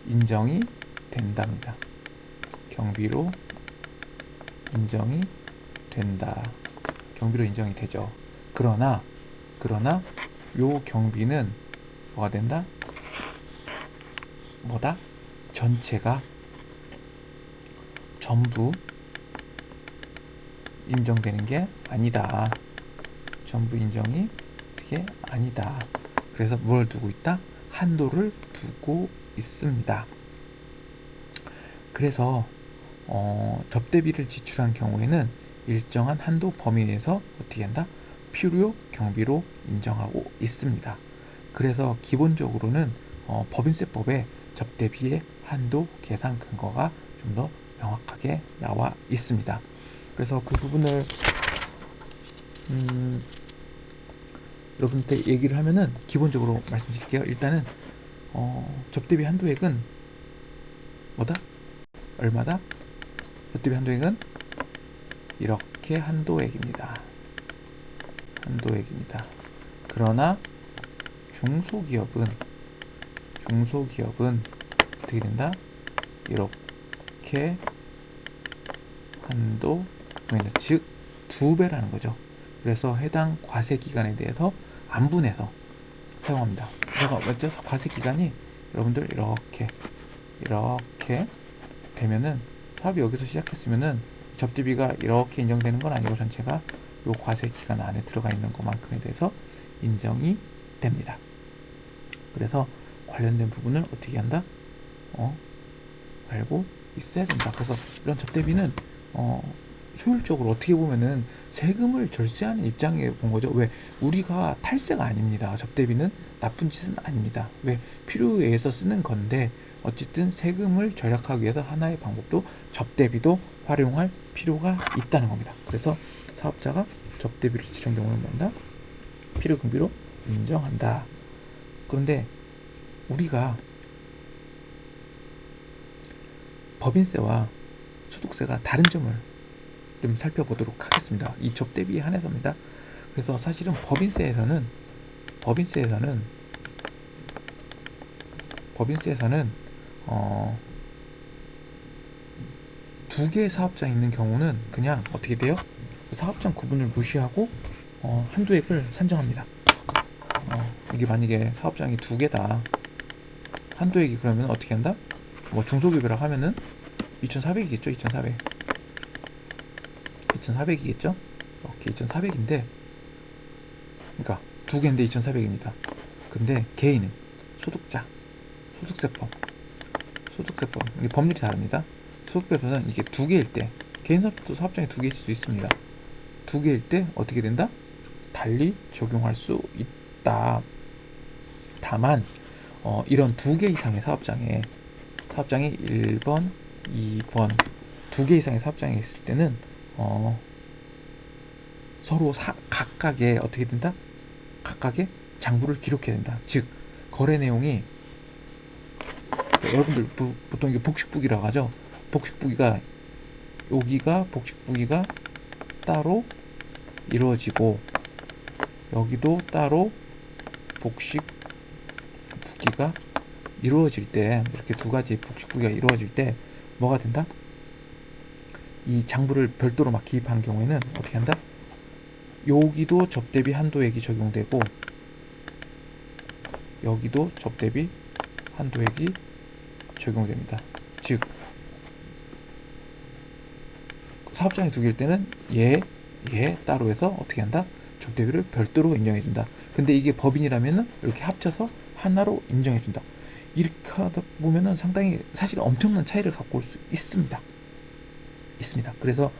인정이 된답니다. 경비로 인정이 된다. 경비로 인정이 되죠. 그러나 요 경비는 뭐가 된다? 뭐다? 전체가 전부 인정되는 게 아니다. 전부 인정이 되게 아니다. 그래서 뭘 두고 있다? 한도를 두고 있습니다. 그래서 접대비를 지출한 경우에는 일정한 한도 범위 내에서 어떻게 한다? 필요 경비로 인정하고 있습니다. 그래서 기본적으로는 법인세법에 접대비의 한도 계산 근거가 좀 더 명확하게 나와 있습니다. 그래서 그 부분을 여러분한테 얘기를 하면은 기본적으로 말씀드릴게요. 일단은 접대비 한도액은 뭐다? 얼마다? 접대비 한도액은 이렇게 한도액입니다. 그러나 중소기업은 어떻게 된다? 이렇게 한도, 즉 2배라는 거죠. 그래서 해당 과세 기간에 대해서 안분해서 사용합니다. 그래서 과세 기간이 여러분들 이렇게 되면은, 사업이 여기서 시작했으면은 접대비가 이렇게 인정되는 건 아니고 전체가 요 과세 기간 안에 들어가 있는 것만큼에 대해서 인정이 됩니다. 그래서 관련된 부분을 어떻게 한다? 알고 있어야 된다. 그래서 이런 접대비는 효율적으로 어떻게 보면은 세금을 절세하는 입장에 본 거죠. 왜? 우리가 탈세가 아닙니다. 접대비는 나쁜 짓은 아닙니다. 왜? 필요에 의해서 쓰는 건데, 어쨌든 세금을 절약하기 위해서 하나의 방법도 접대비도 활용할 필요가 있다는 겁니다. 그래서 사업자가 접대비를 지출한 경우는 뭔다? 필요경비로 인정한다. 그런데 우리가 법인세와 소득세가 다른 점을 좀 살펴보도록 하겠습니다. 이 접대비에 한해서입니다. 그래서 사실은 법인세에서는 두 개의 사업장이 있는 경우는 그냥 어떻게 돼요? 사업장 구분을 무시하고 한도액을 산정합니다. 이게 만약에 사업장이 두 개다. 한도액이 그러면 어떻게 한다? 뭐 중소기업이라 하면은 2,400이겠죠. 2,400이겠죠. 이렇게 2,400인데, 그러니까 두 개인데 2,400입니다. 근데 개인은 소득세법 이게 법률이 다릅니다. 소득세법은 이게 두 개일 때, 개인 사업장이 두 개일 수도 있습니다. 두 개일 때 어떻게 된다? 달리 적용할 수 있다. 다만 이런 두 개 이상의 사업장이 1번, 2번 두 개 이상의 사업장이 있을 때는 서로 각각의 어떻게 된다? 각각의 장부를 기록해야 된다. 즉 거래 내용이, 여러분들 보통 이게 복식부기라고 하죠. 복식부기가 여기가 복식부기가 따로 이루어지고 여기도 따로 복식부기가 이루어질 때, 이렇게 두 가지 복식부기가 이루어질 때 뭐가 된다? 이 장부를 별도로 막 기입한 경우에는 어떻게 한다? 여기도 접대비 한도액이 적용되고 여기도 접대비 한도액이 적용됩니다. 즉 사업장이 두 개일 때는 얘 따로 해서 어떻게 한다? 접대비를 별도로 인정해준다. 근데 이게 법인이라면은 이렇게 합쳐서 하나로 인정해준다. 이렇게 하다 보면은 상당히 사실 엄청난 차이를 갖고 올 수 있습니다. 그래서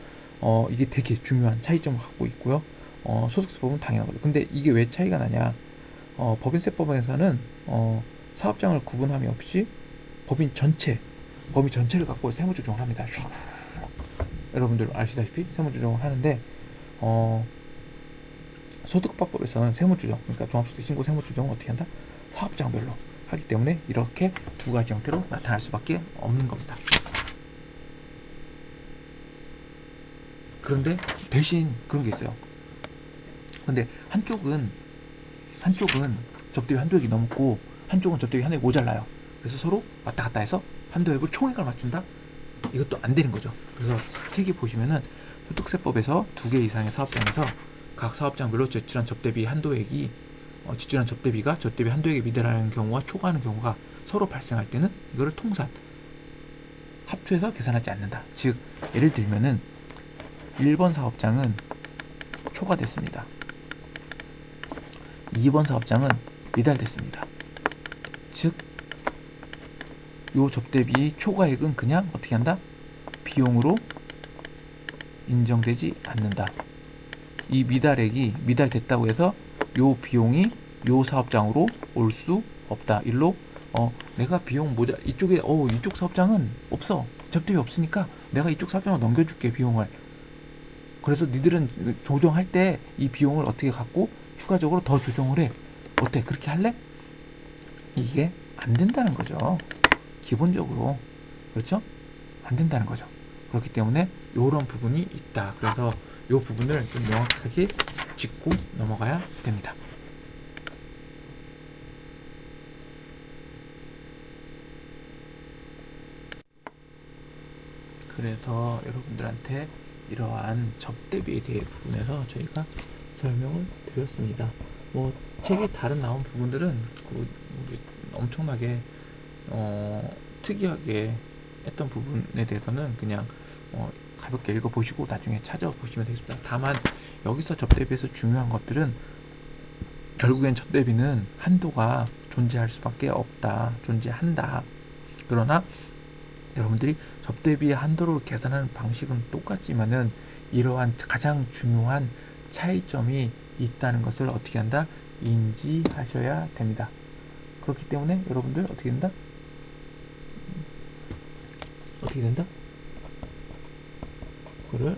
이게 되게 중요한 차이점을 갖고 있고요. 소득세법은 당연한 거죠. 근데 이게 왜 차이가 나냐? 법인세법에서는 사업장을 구분함이 없이 법인 전체를 갖고 세무조정을 합니다. 여러분들 아시다시피 세무조정을 하는데 소득법에서는 세무조정, 그러니까 종합소득신고 세무조정을 어떻게 한다? 사업장별로 하기 때문에 이렇게 두 가지 형태로 나타날 수밖에 없는 겁니다. 그런데 대신 그런 게 있어요. 근데 한쪽은 접대비 한도액이 넘고 한쪽은 접대비 한도액이 모자라요. 그래서 서로 왔다 갔다 해서 한도액을 총액을 맞춘다? 이것도 안 되는 거죠. 그래서 책이 보시면은 소득세법에서 2개 이상의 사업장에서 각 사업장별로 제출한 접대비 한도액이 지출한 접대비가 접대비 한도액에 미달하는 경우와 초과하는 경우가 서로 발생할 때는 이거를 통산 합쳐서 계산하지 않는다. 즉 예를 들면은 1번 사업장은 초과됐습니다. 2번 사업장은 미달됐습니다. 즉 요 접대비 초과액은 그냥 어떻게 한다? 비용으로 인정되지 않는다. 이 미달액이 미달됐다고 해서 요 비용이 요 사업장으로 올 수 없다. 일로 내가 비용 모자 이쪽에 이쪽 사업장은 없어. 접대비 없으니까 내가 이쪽 사업장으로 넘겨줄게 비용을. 그래서 니들은 조정할 때 이 비용을 어떻게 갖고 추가적으로 더 조정을 해. 어때? 그렇게 할래? 이게 안 된다는 거죠. 기본적으로. 그렇죠? 안 된다는 거죠. 그렇기 때문에 이런 부분이 있다. 그래서 이 부분을 좀 명확하게 짚고 넘어가야 됩니다. 그래서 여러분들한테 이러한 접대비에 대해 부분에서 저희가 설명을 드렸습니다. 뭐 책에 다른 나온 부분들은 엄청나게 특이하게 했던 부분에 대해서는 그냥 가볍게 읽어보시고 나중에 찾아보시면 되겠습니다. 다만 여기서 접대비에서 중요한 것들은 결국엔 접대비는 한도가 존재할 수밖에 없다. 존재한다. 그러나 여러분들이 접대비의 한도를 계산하는 방식은 똑같지만은 이러한 가장 중요한 차이점이 있다는 것을 어떻게 한다? 인지하셔야 됩니다. 그렇기 때문에 여러분들 어떻게 된다? 그거를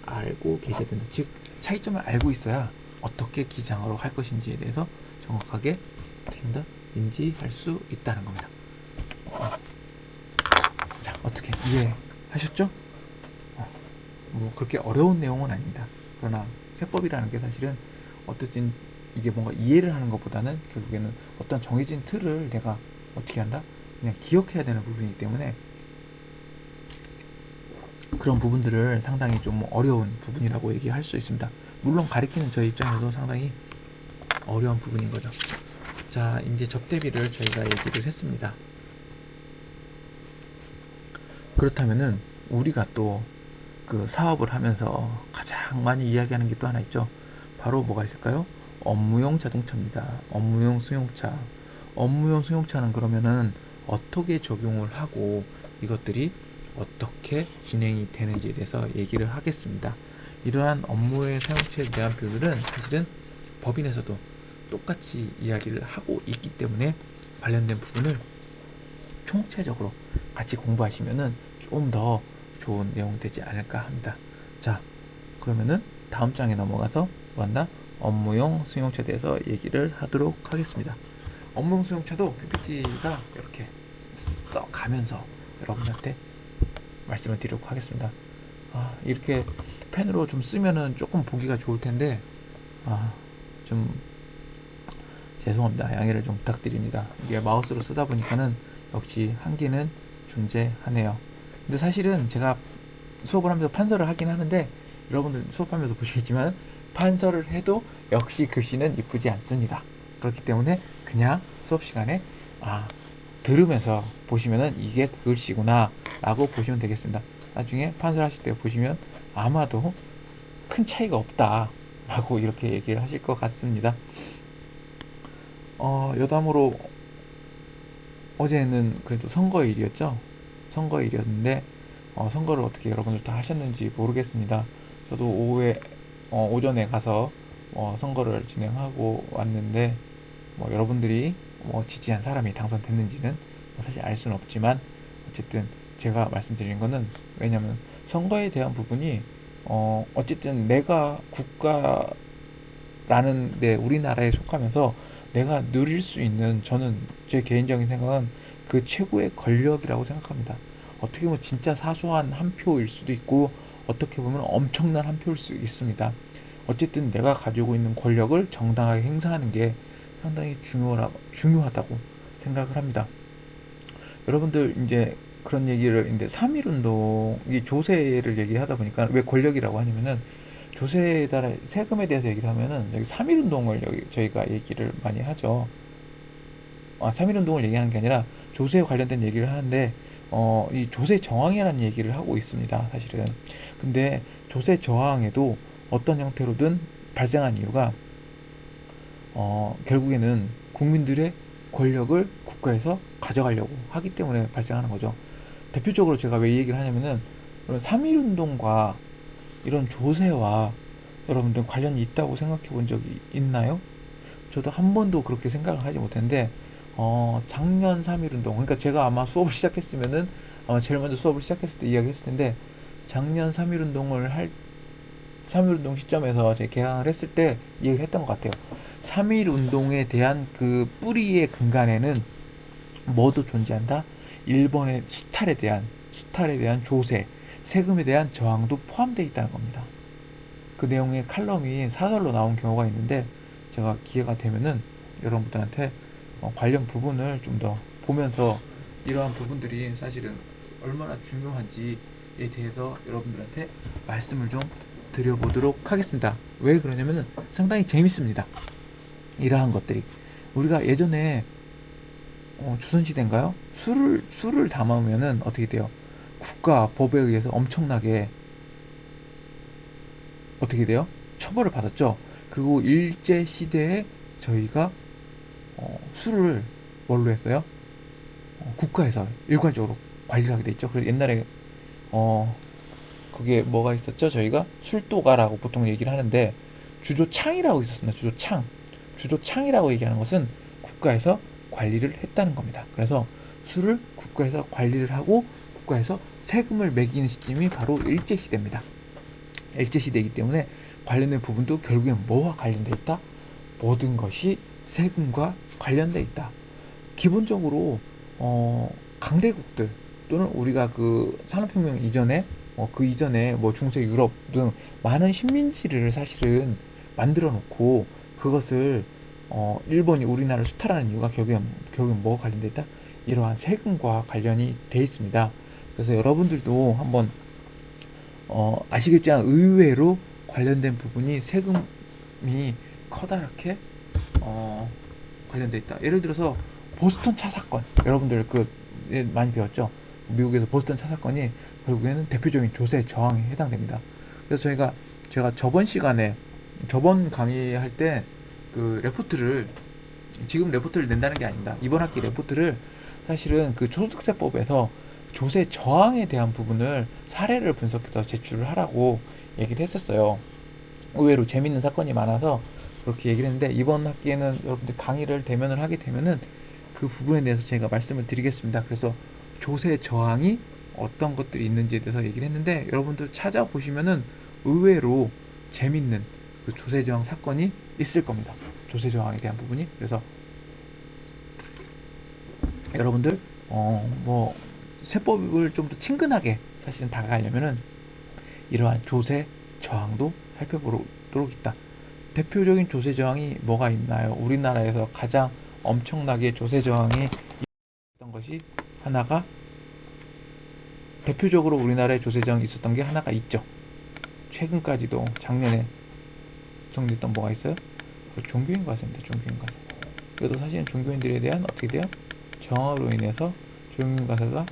알고 계셔야 된다. 즉 차이점을 알고 있어야 어떻게 기장으로 할 것인지에 대해서 정확하게 된다 인지할 수 있다는 겁니다. 자, 어떻게 이해하셨죠? 뭐 그렇게 어려운 내용은 아닙니다. 그러나 세법이라는 게 사실은 어쨌든 이게 뭔가 이해를 하는 것보다는 결국에는 어떤 정해진 틀을 내가 어떻게 한다? 그냥 기억해야 되는 부분이기 때문에 그런 부분들을 상당히 좀 어려운 부분이라고 얘기할 수 있습니다. 물론 가리키는 저희 입장에서도 상당히 어려운 부분인 거죠. 자, 이제 접대비를 저희가 얘기를 했습니다. 그렇다면은 우리가 또 그 사업을 하면서 가장 많이 이야기하는 게 또 하나 있죠. 바로 뭐가 있을까요? 업무용 자동차입니다. 업무용 승용차. 업무용 승용차는 그러면은 어떻게 적용을 하고 이것들이 어떻게 진행이 되는지에 대해서 얘기를 하겠습니다. 이러한 업무의 사용처에 대한 표들은 사실은 법인에서도 똑같이 이야기를 하고 있기 때문에 관련된 부분을 총체적으로 같이 공부하시면은 좀 더 좋은 내용이 되지 않을까 합니다. 자, 그러면은 다음 장에 넘어가서 뭐한다? 업무용 승용차에 대해서 얘기를 하도록 하겠습니다. 업무용 승용차도 PPT가 이렇게 써 가면서 여러분한테 말씀을 드리려고 하겠습니다. 이렇게 펜으로 좀 쓰면은 조금 보기가 좋을 텐데 좀 죄송합니다. 양해를 좀 부탁드립니다. 이게 마우스로 쓰다 보니까는 역시 한계는 존재하네요. 근데 사실은 제가 수업을 하면서 판서를 하긴 하는데 여러분들 수업하면서 보시겠지만 판서를 해도 역시 글씨는 이쁘지 않습니다. 그렇기 때문에 그냥 수업 시간에 들으면서 보시면은 이게 그 글씨구나 라고 보시면 되겠습니다. 나중에 판서를 하실 때 보시면 아마도 큰 차이가 없다 라고 이렇게 얘기를 하실 것 같습니다. 여담으로 어제는 그래도 선거일이었죠. 선거일이었는데 선거를 어떻게 여러분들 다 하셨는지 모르겠습니다. 저도 오전에 가서 선거를 진행하고 왔는데 뭐 여러분들이 뭐 지지한 사람이 당선됐는지는 뭐 사실 알 수는 없지만 어쨌든 제가 말씀드리는 거는 왜냐면 선거에 대한 부분이 어쨌든 내가 국가라는 내 우리나라에 속하면서 내가 누릴 수 있는 저는 제 개인적인 생각은 그 최고의 권력이라고 생각합니다. 어떻게 보면 진짜 사소한 한 표일 수도 있고 어떻게 보면 엄청난 한 표일 수 있습니다. 어쨌든 내가 가지고 있는 권력을 정당하게 행사하는 게 상당히 중요하다고 생각을 합니다. 여러분들 이제 그런 얘기를 이제 3.1운동 이 조세를 얘기하다 보니까 왜 권력이라고 하냐면은 조세에 따라 세금에 대해서 얘기를 하면은 여기 3.1운동을 여기 저희가 얘기를 많이 하죠. 3.1운동을 얘기하는 게 아니라 조세에 관련된 얘기를 하는데 이 조세 저항이라는 얘기를 하고 있습니다. 사실은. 근데 조세 저항에도 어떤 형태로든 발생한 이유가 결국에는 국민들의 권력을 국가에서 가져가려고 하기 때문에 발생하는 거죠. 대표적으로 제가 왜 이 얘기를 하냐면은 3.1운동과 이런 조세와 여러분들 관련이 있다고 생각해 본 적이 있나요? 저도 한 번도 그렇게 생각을 하지 못했는데 작년 3.1운동 그러니까 제가 아마 수업을 시작했으면은 아마 제일 먼저 수업을 시작했을 때 이야기했을 텐데 작년 3.1운동 시점에서 제가 개강을 했을 때 얘기를 했던 것 같아요. 3.1운동에 대한 그 뿌리의 근간에는 뭐도 존재한다? 일본의 수탈에 대한 조세, 세금에 대한 저항도 포함되어 있다는 겁니다. 그 내용의 칼럼이 사설로 나온 경우가 있는데 제가 기회가 되면은 여러분들한테 관련 부분을 좀 더 보면서 이러한 부분들이 사실은 얼마나 중요한지에 대해서 여러분들한테 말씀을 좀 드려보도록 하겠습니다. 왜 그러냐면은 상당히 재밌습니다. 이러한 것들이 우리가 예전에 조선시대인가요? 술을 담으면은 어떻게 돼요? 국가 법에 의해서 엄청나게 어떻게 돼요? 처벌을 받았죠. 그리고 일제 시대에 저희가 술을 뭘로 했어요? 국가에서 일괄적으로 관리를 하게 돼 있죠. 그래서 옛날에 그게 뭐가 있었죠? 저희가 술도가라고 보통 얘기를 하는데 주조창이라고 있었습니다. 주조창이라고 얘기하는 것은 국가에서 관리를 했다는 겁니다. 그래서 술을 국가에서 관리를 하고 국가에서 세금을 매기는 시점이 바로 일제시대입니다. 일제시대이기 때문에 관련된 부분도 결국엔 뭐와 관련돼 있다? 모든 것이 세금과 관련돼 있다. 기본적으로 강대국들 또는 우리가 그 산업혁명 이전에 그 이전에 뭐 중세 유럽 등 많은 식민지를 사실은 만들어 놓고 그것을 일본이 우리나라를 수탈하는 이유가 결국엔 뭐가 관련돼 있다? 이러한 세금과 관련이 돼 있습니다. 그래서 여러분들도 한번 아시겠지만 의외로 관련된 부분이 세금이 커다랗게 관련돼 있다. 예를 들어서 보스턴 차 사건 여러분들 많이 배웠죠. 미국에서 보스턴 차 사건이 결국에는 대표적인 조세 저항에 해당됩니다. 그래서 제가 저번 강의할 때 그 레포트를 지금 레포트를 낸다는 게 아닙니다. 이번 학기 레포트를 사실은 그 소득세법에서 조세 저항에 대한 부분을 사례를 분석해서 제출을 하라고 얘기를 했었어요. 의외로 재밌는 사건이 많아서 그렇게 얘기를 했는데 이번 학기에는 여러분들 강의를 대면을 하게 되면은 그 부분에 대해서 제가 말씀을 드리겠습니다. 그래서 조세 저항이 어떤 것들이 있는지에 대해서 얘기를 했는데 여러분들 찾아보시면은 의외로 재밌는 그 조세 저항 사건이 있을 겁니다. 조세 저항에 대한 부분이. 그래서 여러분들 뭐 세법을 좀 더 친근하게 사실은 다가가려면은 이러한 조세 저항도 살펴보도록 있다. 대표적인 조세 저항이 뭐가 있나요? 우리나라에서 가장 엄청나게 조세 저항이 있었던 것이 하나가 대표적으로 우리나라에 조세 저항이 있었던 게 하나가 있죠. 최근까지도 작년에 정리했던 뭐가 있어요? 종교인 과세입니다. 종교인 과세. 이것도 사실은 종교인들에 대한 어떻게 돼요? 저항으로 인해서 종교인 과세가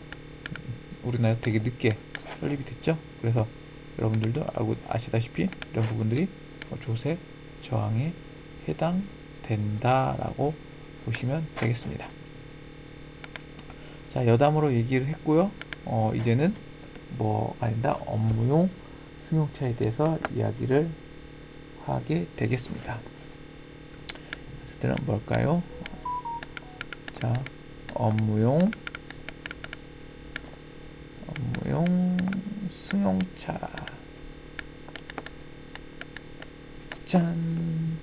우리나라에 되게 늦게 설립이 됐죠. 그래서 여러분들도 알고 아시다시피 이런 부분들이 조세 저항에 해당된다라고 보시면 되겠습니다. 자, 여담으로 얘기를 했고요. 이제는 뭐 아니다 업무용 승용차에 대해서 이야기를 하게 되겠습니다. 얘들은 뭘까요? 자, 업무용 승용차. 짠.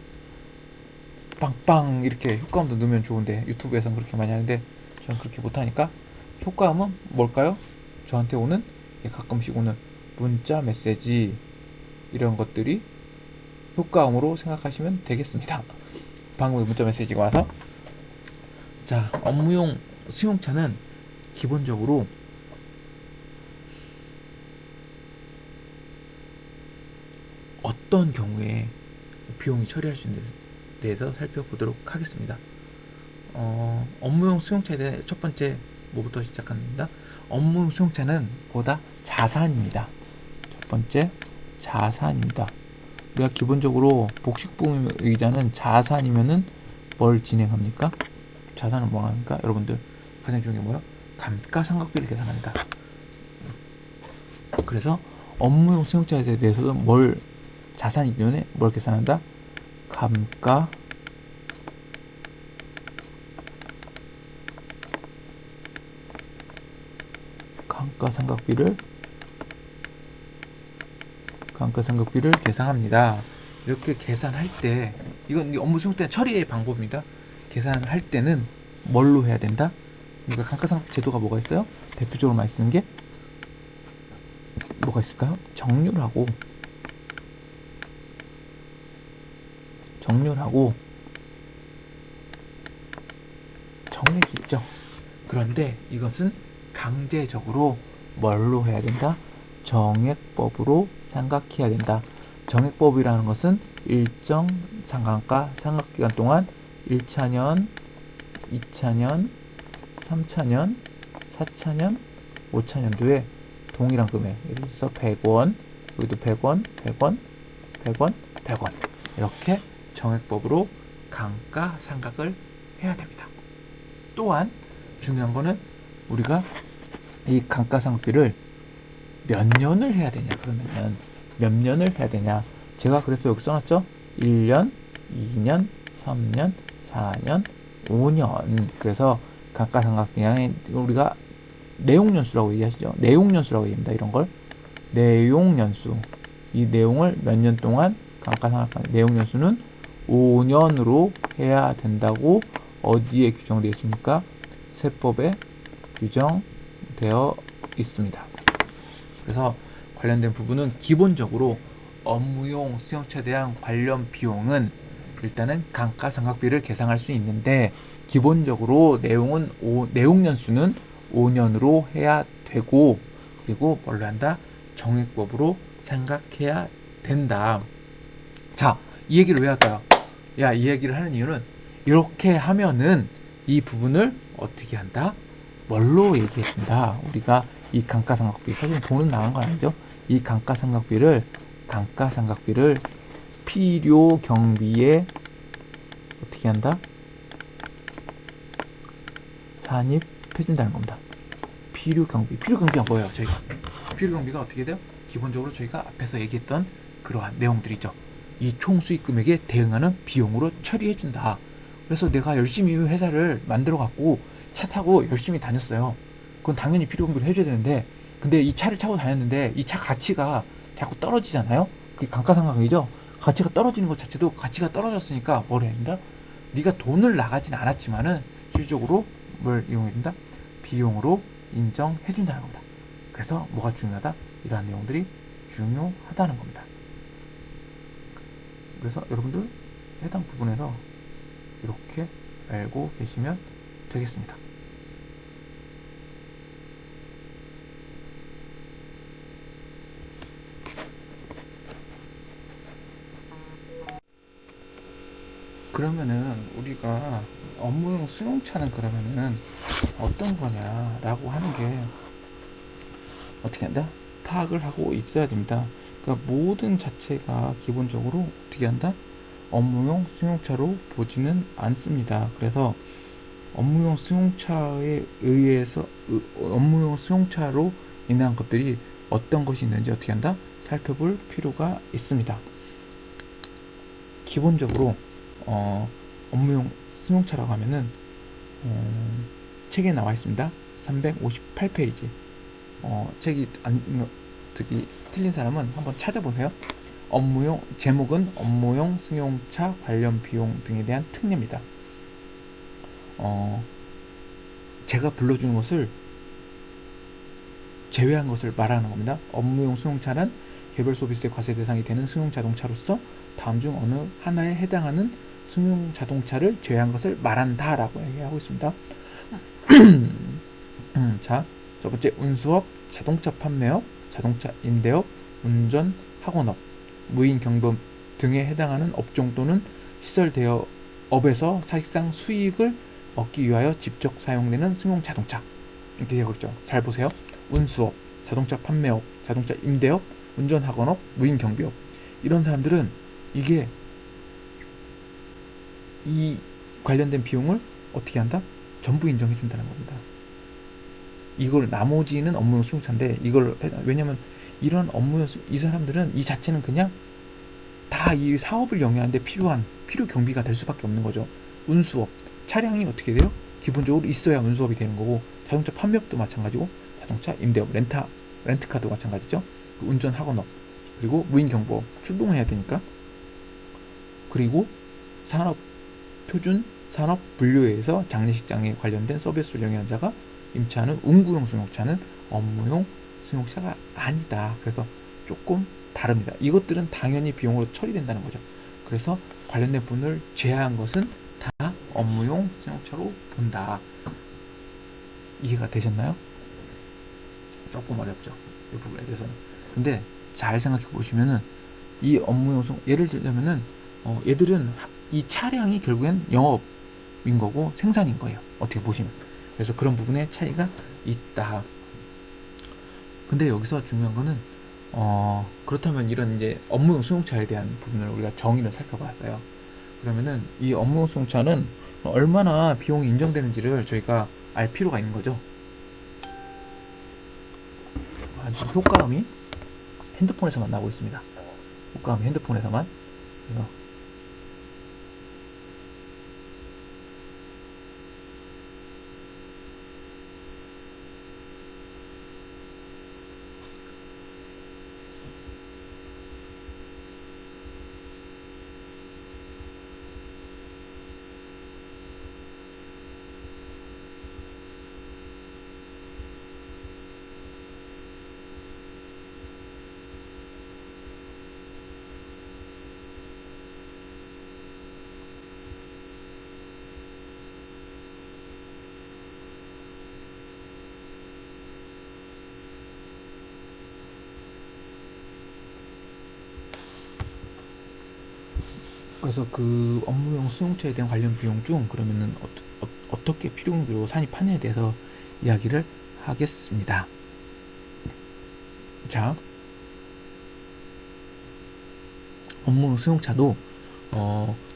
빵빵 이렇게 효과음도 넣으면 좋은데 유튜브에서는 그렇게 많이 하는데 저는 그렇게 못하니까 효과음은 뭘까요? 저한테 오는 가끔씩 오는 문자 메시지 이런 것들이 효과음으로 생각하시면 되겠습니다. 방금 문자 메시지가 와서 자, 업무용 승용차는 기본적으로 어떤 경우에 비용이 처리할 수 있는 대해서 살펴보도록 하겠습니다. 업무용 수용차에 대해 첫 번째 뭐부터 시작합니다. 업무용 수용차는 보다 자산입니다. 첫 번째 자산입니다. 우리가 기본적으로 복식부음 의자는 자산이면은 뭘 진행합니까? 자산은 뭐 합니까? 여러분들 가장 중요한 게 뭐예요? 감가상각비를 계산합니다. 그래서 업무용 수용차에 대해서는 뭘 자산이면에 뭘 계산한다? 감가상각비를 계산합니다. 이렇게 계산할 때 이건 업무 수용 때 처리의 방법입니다. 계산을 할 때는 뭘로 해야 된다? 우리가 감가상각 제도가 뭐가 있어요? 대표적으로 많이 쓰는 게 뭐가 있을까요? 정률하고 정액이 있죠. 그런데 이것은 강제적으로 뭘로 해야 된다? 정액법으로 생각해야 된다. 정액법이라는 것은 일정 상한가 상각기간 동안 1차년, 2차년, 3차년, 4차년, 5차년도에 동일한 금액, 예를 들어서 100원, 여기도 100원, 100원, 100원, 100원 이렇게 정액법으로 감가상각을 해야 됩니다. 또한 중요한 거는 우리가 이 감가상각비를 몇 년을 해야 되냐, 그러면 몇 년을 해야 되냐, 제가 그래서 여기 써놨죠. 1년, 2년, 3년, 4년, 5년. 그래서 감가상각비량의 우리가 내용연수라고 얘기하시죠. 내용연수라고 얘기합니다. 이런 걸 내용연수, 이 내용을 몇 년 동안 감가상각 내용연수는 5년으로 해야 된다고 어디에 규정되어 있습니까? 세법에 규정되어 있습니다. 그래서 관련된 부분은 기본적으로 업무용 수용차에 대한 관련 비용은 일단은 감가상각비를 계산할 수 있는데 기본적으로 내용연수는 5년으로 해야 되고, 그리고 뭘로 한다? 정액법으로 생각해야 된다. 자, 이 얘기를 왜 할까요? 이 얘기를 하는 이유는 이렇게 하면은 이 부분을 어떻게 한다? 뭘로 얘기해 준다. 우리가 이 감가상각비, 사실 돈은 나간 건 아니죠. 이 감가상각비를 필요 경비에 어떻게 한다? 산입해 준다는 겁니다. 필요 경비가 뭐예요? 저희가 필요 경비가 어떻게 돼요? 기본적으로 저희가 앞에서 얘기했던 그러한 내용들이죠. 이 총 수익 금액에 대응하는 비용으로 처리해 준다. 그래서 내가 열심히 회사를 만들어 갖고 차 타고 열심히 다녔어요. 그건 당연히 필요 경비를 해줘야 되는데, 근데 이 차를 타고 다녔는데 이 차 가치가 자꾸 떨어지잖아요. 그게 감가상각이죠. 가치가 떨어지는 것 자체도 가치가 떨어졌으니까 뭘 해야 된다? 네가 돈을 나가진 않았지만은 실질적으로 뭘 이용해 준다? 비용으로 인정해 준다는 겁니다. 그래서 뭐가 중요하다? 이러한 내용들이 중요하다는 겁니다. 그래서 여러분들 해당 부분에서 이렇게 알고 계시면 되겠습니다. 그러면은 우리가 업무용 수용차는 그러면은 어떤 거냐라고 하는 게 어떻게 한다? 파악을 하고 있어야 됩니다. 그러니까 모든 자체가 기본적으로 어떻게 한다? 업무용 승용차로 보지는 않습니다. 그래서 업무용 승용차에 의해서 업무용 승용차로 인한 것들이 어떤 것이 있는지 어떻게 한다? 살펴볼 필요가 있습니다. 기본적으로 업무용 승용차라고 하면은 책에 나와 있습니다. 358페이지. 책이 저기 틀린 사람은 한번 찾아보세요. 업무용 제목은 업무용 승용차 관련 비용 등에 대한 특례입니다. 제가 불러주는 것을 제외한 것을 말하는 겁니다. 업무용 승용차는 개별 소비세 과세 대상이 되는 승용 자동차로서 다음 중 어느 하나에 해당하는 승용 자동차를 제외한 것을 말한다라고 얘기하고 있습니다. 자, 첫 번째 운수업, 자동차 판매업, 자동차 임대업, 운전 학원업, 무인 경범 등에 해당하는 업종 또는 시설 대여업에서 사실상 수익을 얻기 위하여 직접 사용되는 승용 자동차. 이렇게 되어 있죠. 잘 보세요. 운수업, 자동차 판매업, 자동차 임대업, 운전 학원업, 무인 경비업. 이런 사람들은 이게 이 관련된 비용을 어떻게 한다? 전부 인정해 준다는 겁니다. 이걸 나머지는 업무용 승용차인데 이걸 왜냐면 이런 업무용 이 사람들은 이 자체는 그냥 다 이 사업을 영위하는데 필요 경비가 될 수밖에 없는 거죠. 운수업 차량이 어떻게 돼요? 기본적으로 있어야 운수업이 되는 거고 자동차 판매업도 마찬가지고 자동차 임대업 렌트카도 마찬가지죠. 운전 학원업 그리고 무인 경보업 출동을 해야 되니까 그리고 산업 표준 산업 분류에서 장례식장에 관련된 서비스를 영위하는 자가 임차하는 운구용 승용차는 업무용 승용차가 아니다. 그래서 조금 다릅니다. 이것들은 당연히 비용으로 처리된다는 거죠. 그래서 관련된 부분을 제외한 것은 다 업무용 승용차로 본다. 이해가 되셨나요? 조금 어렵죠. 이 부분에 대해서는. 근데 잘 생각해 보시면은 이 업무용 예를 들자면은 얘들은 이 차량이 결국엔 영업인 거고 생산인 거예요. 어떻게 보시면. 그래서 그런 부분에 차이가 있다. 근데 여기서 중요한 거는 그렇다면 이런 이제 업무용 승용차에 대한 부분을 우리가 정의를 살펴봤어요. 그러면은 이 업무용 승용차는 얼마나 비용이 인정되는지를 저희가 알 필요가 있는 거죠. 지금 효과음이 핸드폰에서만 나오고 있습니다. 효과음이 핸드폰에서만. 그래서 그래서 그 업무용 승용차에 대한 관련 비용 중 그러면은 어떻게 필요경비로 산입하느냐에 대해서 이야기를 하겠습니다. 자, 업무용 승용차도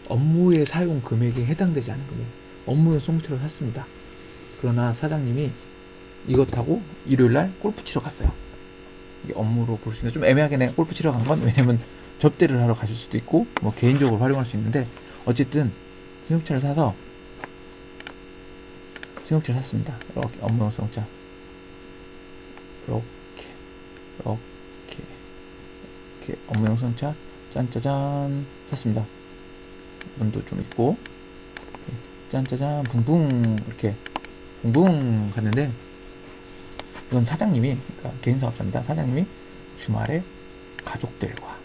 업무의 사용 금액에 해당되지 않은 금액 업무용 승용차를 샀습니다. 그러나 사장님이 이것 타고 일요일날 골프 치러 갔어요. 이게 업무로 볼 수 있는데 좀 애매하게 골프 치러 간 건 왜냐면 접대를 하러 가실 수도 있고 뭐 개인적으로 활용할 수 있는데 어쨌든 승용차를 사서 승용차를 샀습니다. 이렇게 업무용 승용차 이렇게 업무용 승용차 짠짜잔 샀습니다. 문도 좀 있고 짠짜잔 붕붕 이렇게 붕붕 갔는데 이건 사장님이 그러니까 개인 사업자입니다. 사장님이 주말에 가족들과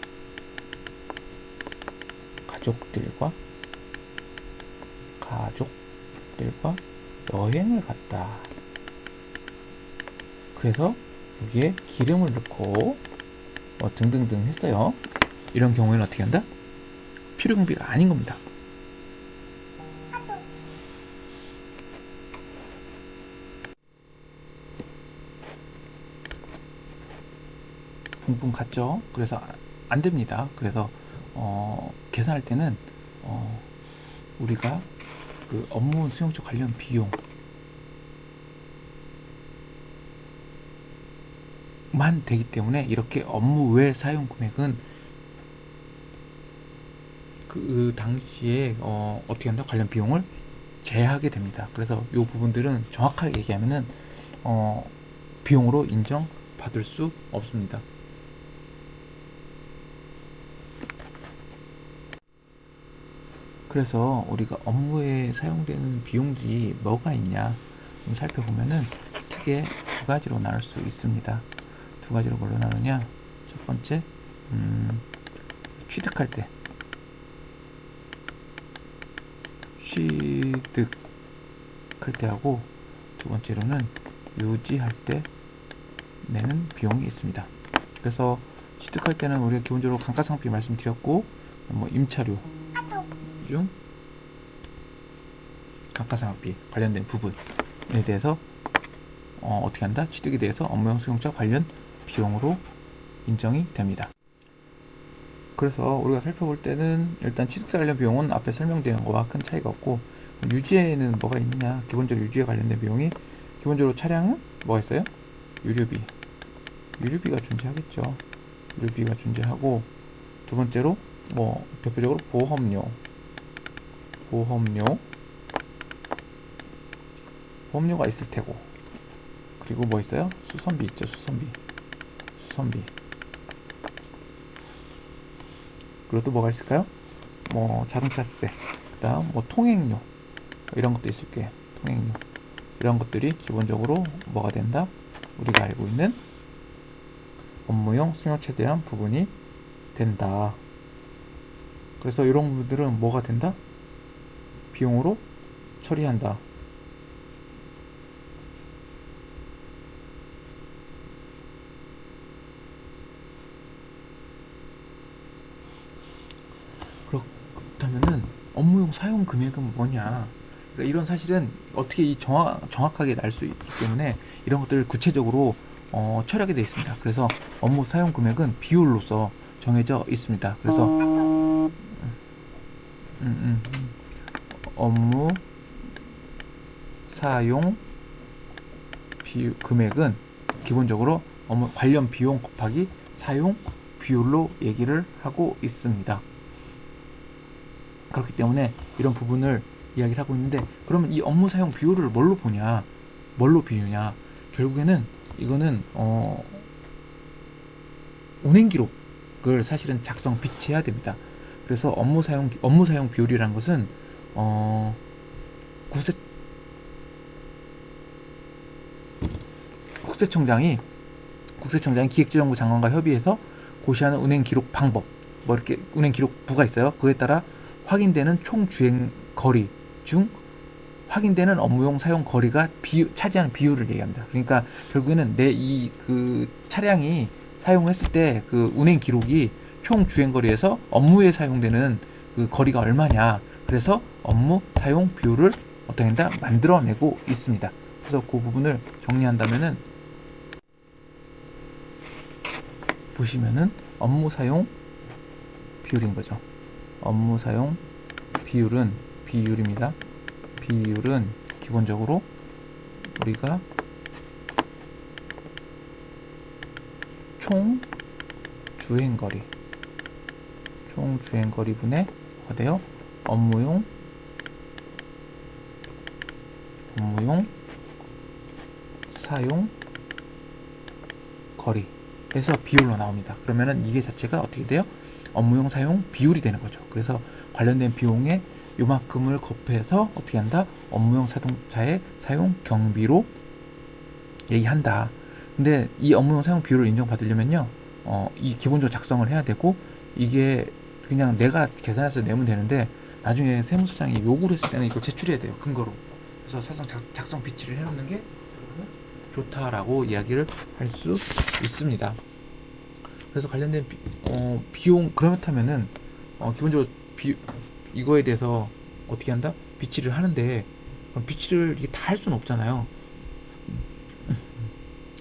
여행을 갔다. 그래서 여기에 기름을 넣고 뭐 등등등 했어요. 이런 경우에는 어떻게 한다? 필요경비가 아닌 겁니다. 붕붕 갔죠. 그래서 안 됩니다. 그래서 계산할 때는 우리가 그 업무 수용차 관련 비용만 되기 때문에 이렇게 업무 외 사용 금액은 그 당시에 어떻게 한다? 관련 비용을 제하게 됩니다. 그래서 이 부분들은 정확하게 얘기하면은 비용으로 인정받을 수 없습니다. 그래서 우리가 업무에 사용되는 비용들이 뭐가 있냐 좀 살펴보면은 크게 두 가지로 나눌 수 있습니다. 두 가지로 뭘로 나누냐? 첫 번째 취득할 때 하고, 두 번째로는 유지할 때 내는 비용이 있습니다. 그래서 취득할 때는 우리가 기본적으로 감가상각비 말씀드렸고, 뭐 임차료 중 감가상각비 관련된 부분에 대해서 어떻게 한다? 취득에 대해서 업무용 수용자 관련 비용으로 인정이 됩니다. 그래서 우리가 살펴볼 때는 일단 취득자 관련 비용은 앞에 설명드린 것과 큰 차이가 없고, 유지에는 뭐가 있느냐? 기본적으로 유지에 관련된 비용이 기본적으로 차량은 뭐가 있어요? 유류비가 존재하겠죠. 유류비가 존재하고, 두 번째로 뭐 대표적으로 보험료가 있을 테고, 그리고 뭐 있어요? 수선비 있죠. 수선비. 그리고 또 뭐가 있을까요? 뭐 자동차세, 그다음 뭐 통행료 이런 것도 있을 게요. 통행료 이런 것들이 기본적으로 뭐가 된다? 우리가 알고 있는 업무용 승용차에 대한 부분이 된다. 그래서 이런 부분들은 뭐가 된다? 비용으로 처리한다. 그렇다면은 업무용 사용 금액은 뭐냐? 그러니까 이런 사실은 어떻게 정확하게 날 수 있기 때문에 이런 것들을 구체적으로 처리하게 되어 있습니다. 그래서 업무 사용 금액은 비율로서 정해져 있습니다. 그래서 업무 사용 금액은 기본적으로 업무 관련 비용 곱하기 사용 비율로 얘기를 하고 있습니다. 그렇기 때문에 이런 부분을 이야기를 하고 있는데, 그러면 이 업무 사용 비율을 뭘로 비유냐? 결국에는 이거는 운행 기록을 사실은 비치해야 됩니다. 그래서 업무 사용 비율이라는 것은 국세청장이 기획재정부 장관과 협의해서 고시하는 운행 기록 방법, 뭐 이렇게 운행 기록부가 있어요. 그에 따라 확인되는 총 주행 거리 중 확인되는 업무용 사용 거리가 차지하는 비율을 얘기합니다. 그러니까 결국에는 내 그 차량이 사용했을 때 그 운행 기록이 총 주행 거리에서 업무에 사용되는 그 거리가 얼마냐. 그래서 업무 사용 비율을 어떻게 한다? 만들어내고 있습니다. 그래서 그 부분을 정리한다면은 보시면은 업무 사용 비율인 거죠. 업무 사용 비율입니다. 비율은 기본적으로 우리가 총 주행거리 분의 어때요? 업무용 사용 거리에서 비율로 나옵니다. 그러면은 이게 자체가 어떻게 돼요? 업무용 사용 비율이 되는 거죠. 그래서 관련된 비용에 요만큼을 곱해서 어떻게 한다? 업무용 자동차의 사용 경비로 얘기한다. 근데 이 업무용 사용 비율을 인정받으려면요, 이 기본적으로 작성을 해야 되고, 이게 그냥 내가 계산해서 내면 되는데 나중에 세무서장이 요구를 했을 때는 이걸 제출해야 돼요, 근거로. 그래서 사실상 작성 비치를 해놓는 게 좋다라고 이야기를 할 수 있습니다. 그래서 관련된 비용, 그렇다면은 기본적으로 이거에 대해서 어떻게 한다? 비치를 하는데, 그럼 비치를 이게 다 할 수는 없잖아요.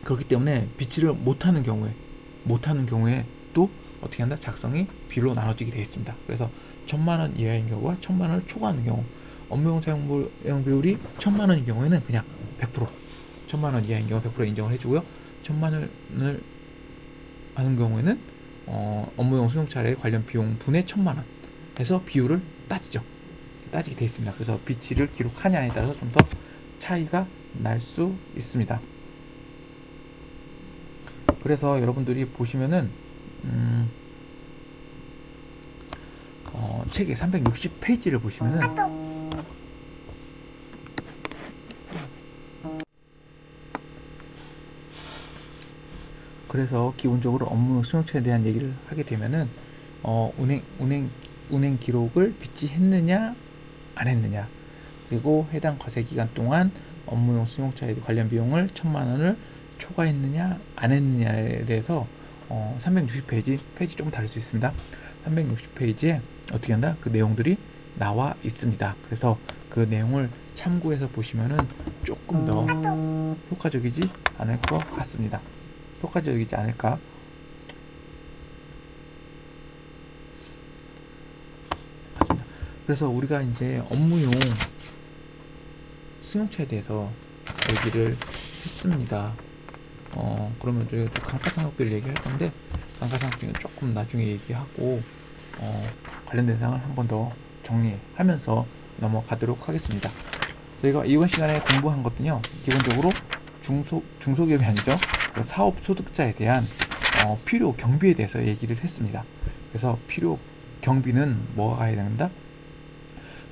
그렇기 때문에 비치를 못하는 경우에 또 어떻게 한다? 작성이 비율로 나눠지게 되어 있습니다. 그래서 1000만원 이하인 경우와 1000만원을 초과하는 경우, 업무용 사용 비율이 1000만원인 경우에는 그냥 100%, 1000만원 이하인 경우 100% 인정을 해주고요. 1000만원을 하는 경우에는 업무용 승용차의 관련 비용 분의 1000만원 해서 비율을 따지게 되어 있습니다. 그래서 비치를 기록하냐에 따라서 좀 더 차이가 날 수 있습니다. 그래서 여러분들이 보시면은 책의 360페이지를 보시면은 그래서 기본적으로 업무 수용차에 대한 얘기를 하게 되면은 운행 기록을 비치했느냐 안 했느냐, 그리고 해당 과세 기간 동안 업무용 승용차에 관련 비용을 1,000만 원을 초과했느냐 안 했느냐에 대해서 360페이지 조금 다를 수 있습니다. 360페이지에 어떻게 한다? 그 내용들이 나와 있습니다. 그래서 그 내용을 참고해서 보시면은 조금 더 효과적이지 않을 것 같습니다. 효과적이지 않을까? 같습니다. 그래서 우리가 이제 업무용 승용차에 대해서 얘기를 했습니다. 그러면 저희가 감가상각비를 얘기할 건데, 감가상각비는 조금 나중에 얘기하고 관련된 사항을 한 번 더 정리하면서 넘어가도록 하겠습니다. 저희가 이번 시간에 공부한 것은요, 기본적으로 중소기업이 아니죠, 사업 소득자에 대한 필요 경비에 대해서 얘기를 했습니다. 그래서 필요 경비는 뭐가 해야 된다?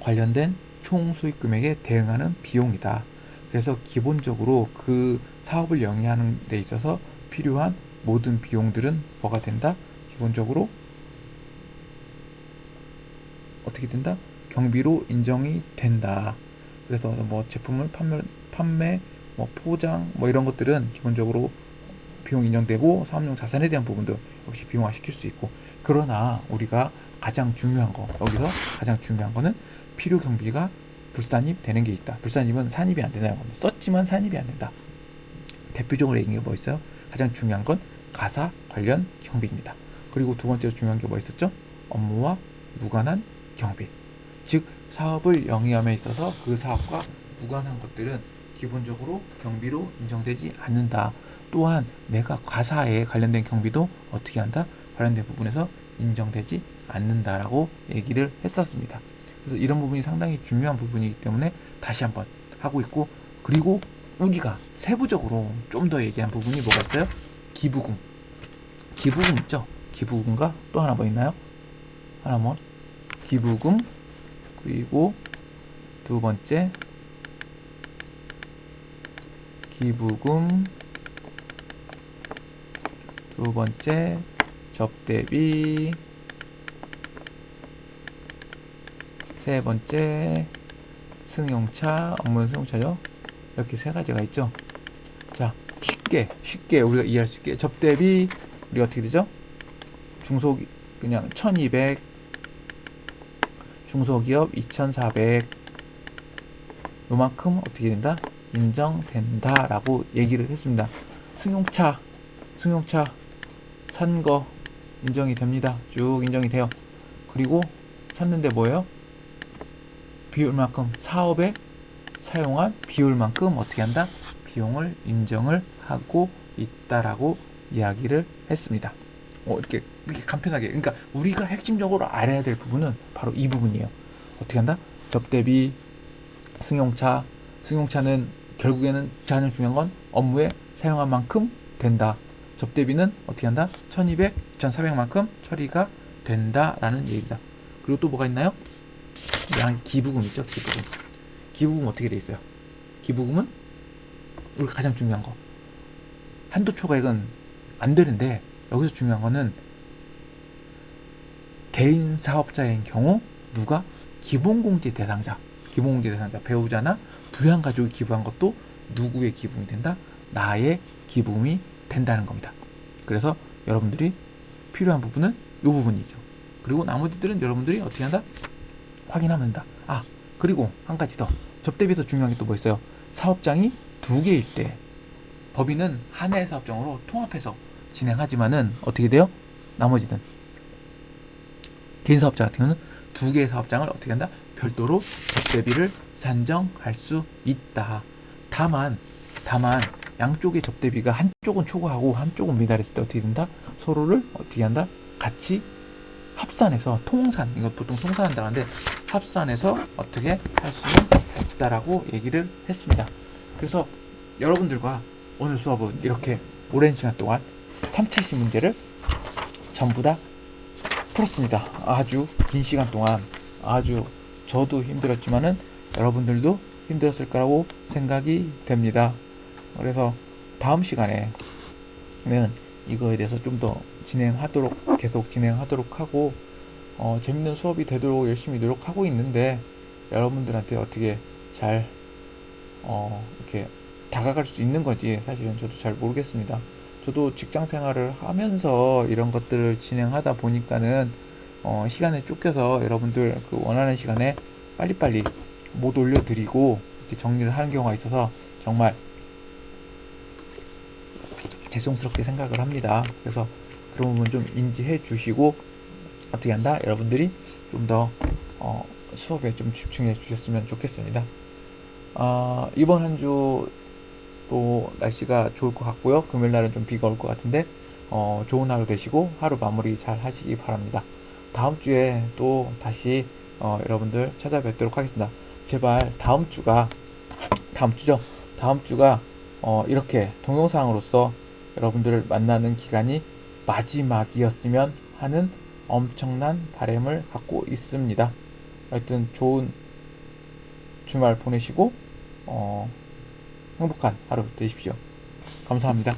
관련된 총 수익 금액에 대응하는 비용이다. 그래서 기본적으로 그 사업을 영위하는 데 있어서 필요한 모든 비용들은 뭐가 된다? 기본적으로 어떻게 된다? 경비로 인정이 된다. 그래서 뭐 제품을 판매, 뭐 포장, 뭐 이런 것들은 기본적으로 비용 인정되고, 사업용 자산에 대한 부분도 역시 비용화 시킬 수 있고, 그러나 우리가 가장 중요한 거, 여기서 가장 중요한 거는 필요 경비가 불산입 되는 게 있다. 불산입은 산입이 안 된다는 겁니다. 썼지만 산입이 안 된다. 대표적으로 얘기한 게 뭐 있어요? 가장 중요한 건 가사 관련 경비입니다. 그리고 두 번째로 중요한 게 뭐 있었죠? 업무와 무관한 경비. 즉 사업을 영위함에 있어서 그 사업과 무관한 것들은 기본적으로 경비로 인정되지 않는다. 또한 내가 가사에 관련된 경비도 어떻게 한다? 관련된 부분에서 인정되지 않는다라고 얘기를 했었습니다. 그래서 이런 부분이 상당히 중요한 부분이기 때문에 다시 한번 하고 있고, 그리고 우리가 세부적으로 좀 더 얘기한 부분이 뭐가 있어요? 기부금 있죠? 기부금과 또 하나 뭐 있나요? 하나 뭐 기부금, 그리고 두 번째 기부금, 두 번째 접대비, 세 번째 승용차, 업무용 승용차죠. 이렇게 세 가지가 있죠. 자, 쉽게 우리가 이해할 수 있게 접대비 우리가 어떻게 되죠? 그냥 1200, 중소기업 2400, 요만큼 어떻게 된다? 인정된다 라고 얘기를 했습니다. 승용차 산 거 인정이 됩니다. 쭉 인정이 돼요. 그리고 샀는데 뭐예요? 비율만큼, 사업에 사용한 비율만큼 어떻게 한다? 비용을 인정을 하고 있다라고 이야기를 했습니다. 이렇게 간편하게, 그러니까 우리가 핵심적으로 알아야 될 부분은 바로 이 부분이에요. 어떻게 한다? 접대비, 승용차는 결국에는 가장 중요한 건 업무에 사용한 만큼 된다. 접대비는 어떻게 한다? 1200, 2400만큼 처리가 된다라는 얘기다. 그리고 또 뭐가 있나요? 기부금 있죠? 기부금 어떻게 돼 있어요? 기부금은 우리가 가장 중요한 거, 한도 초과액은 안 되는데, 여기서 중요한 거는 개인 사업자인 경우 누가 기본공제 대상자, 배우자나 부양 가족이 기부한 것도 누구의 기부금이 된다? 나의 기부금이 된다는 겁니다. 그래서 여러분들이 필요한 부분은 이 부분이죠. 그리고 나머지들은 여러분들이 어떻게 한다? 확인하면 된다. 그리고 한 가지 더, 접대비에서 중요한 게 또 뭐 있어요? 사업장이 두 개일 때 법인은 하나의 사업장으로 통합해서 진행하지만은 어떻게 돼요? 나머지는 개인 사업자 같은 경우는 두 개의 사업장을 어떻게 한다? 별도로 접대비를 산정할 수 있다. 다만 양쪽의 접대비가 한쪽은 초과하고 한쪽은 미달했을 때 어떻게 된다? 서로를 어떻게 한다? 같이 합산해서 통산, 이거 보통 통산한다고 하는데 합산해서 어떻게 할 수는 없다라고 얘기를 했습니다. 그래서 여러분들과 오늘 수업은 이렇게 오랜 시간 동안 3차시 문제를 전부 다 풀었습니다. 아주 긴 시간 동안 아주 저도 힘들었지만은 여러분들도 힘들었을 거라고 생각이 됩니다. 그래서 다음 시간에는 이거에 대해서 좀 더 계속 진행하도록 하고, 재밌는 수업이 되도록 열심히 노력하고 있는데 여러분들한테 어떻게 잘 이렇게 다가갈 수 있는 건지 사실은 저도 잘 모르겠습니다. 저도 직장 생활을 하면서 이런 것들을 진행하다 보니까는 시간에 쫓겨서 여러분들 그 원하는 시간에 빨리빨리 못 올려드리고 이렇게 정리를 하는 경우가 있어서 정말 죄송스럽게 생각을 합니다. 그래서 그런 부분 좀 인지해 주시고 어떻게 한다? 여러분들이 좀 더 수업에 좀 집중해 주셨으면 좋겠습니다. 이번 한 주 또 날씨가 좋을 것 같고요. 금요일 날은 좀 비가 올 것 같은데 좋은 하루 되시고 하루 마무리 잘 하시기 바랍니다. 다음 주에 또 다시 여러분들 찾아뵙도록 하겠습니다. 제발 다음 주가 이렇게 동영상으로서 여러분들을 만나는 기간이 마지막이었으면 하는 엄청난 바람을 갖고 있습니다. 하여튼 좋은 주말 보내시고 행복한 하루 되십시오. 감사합니다.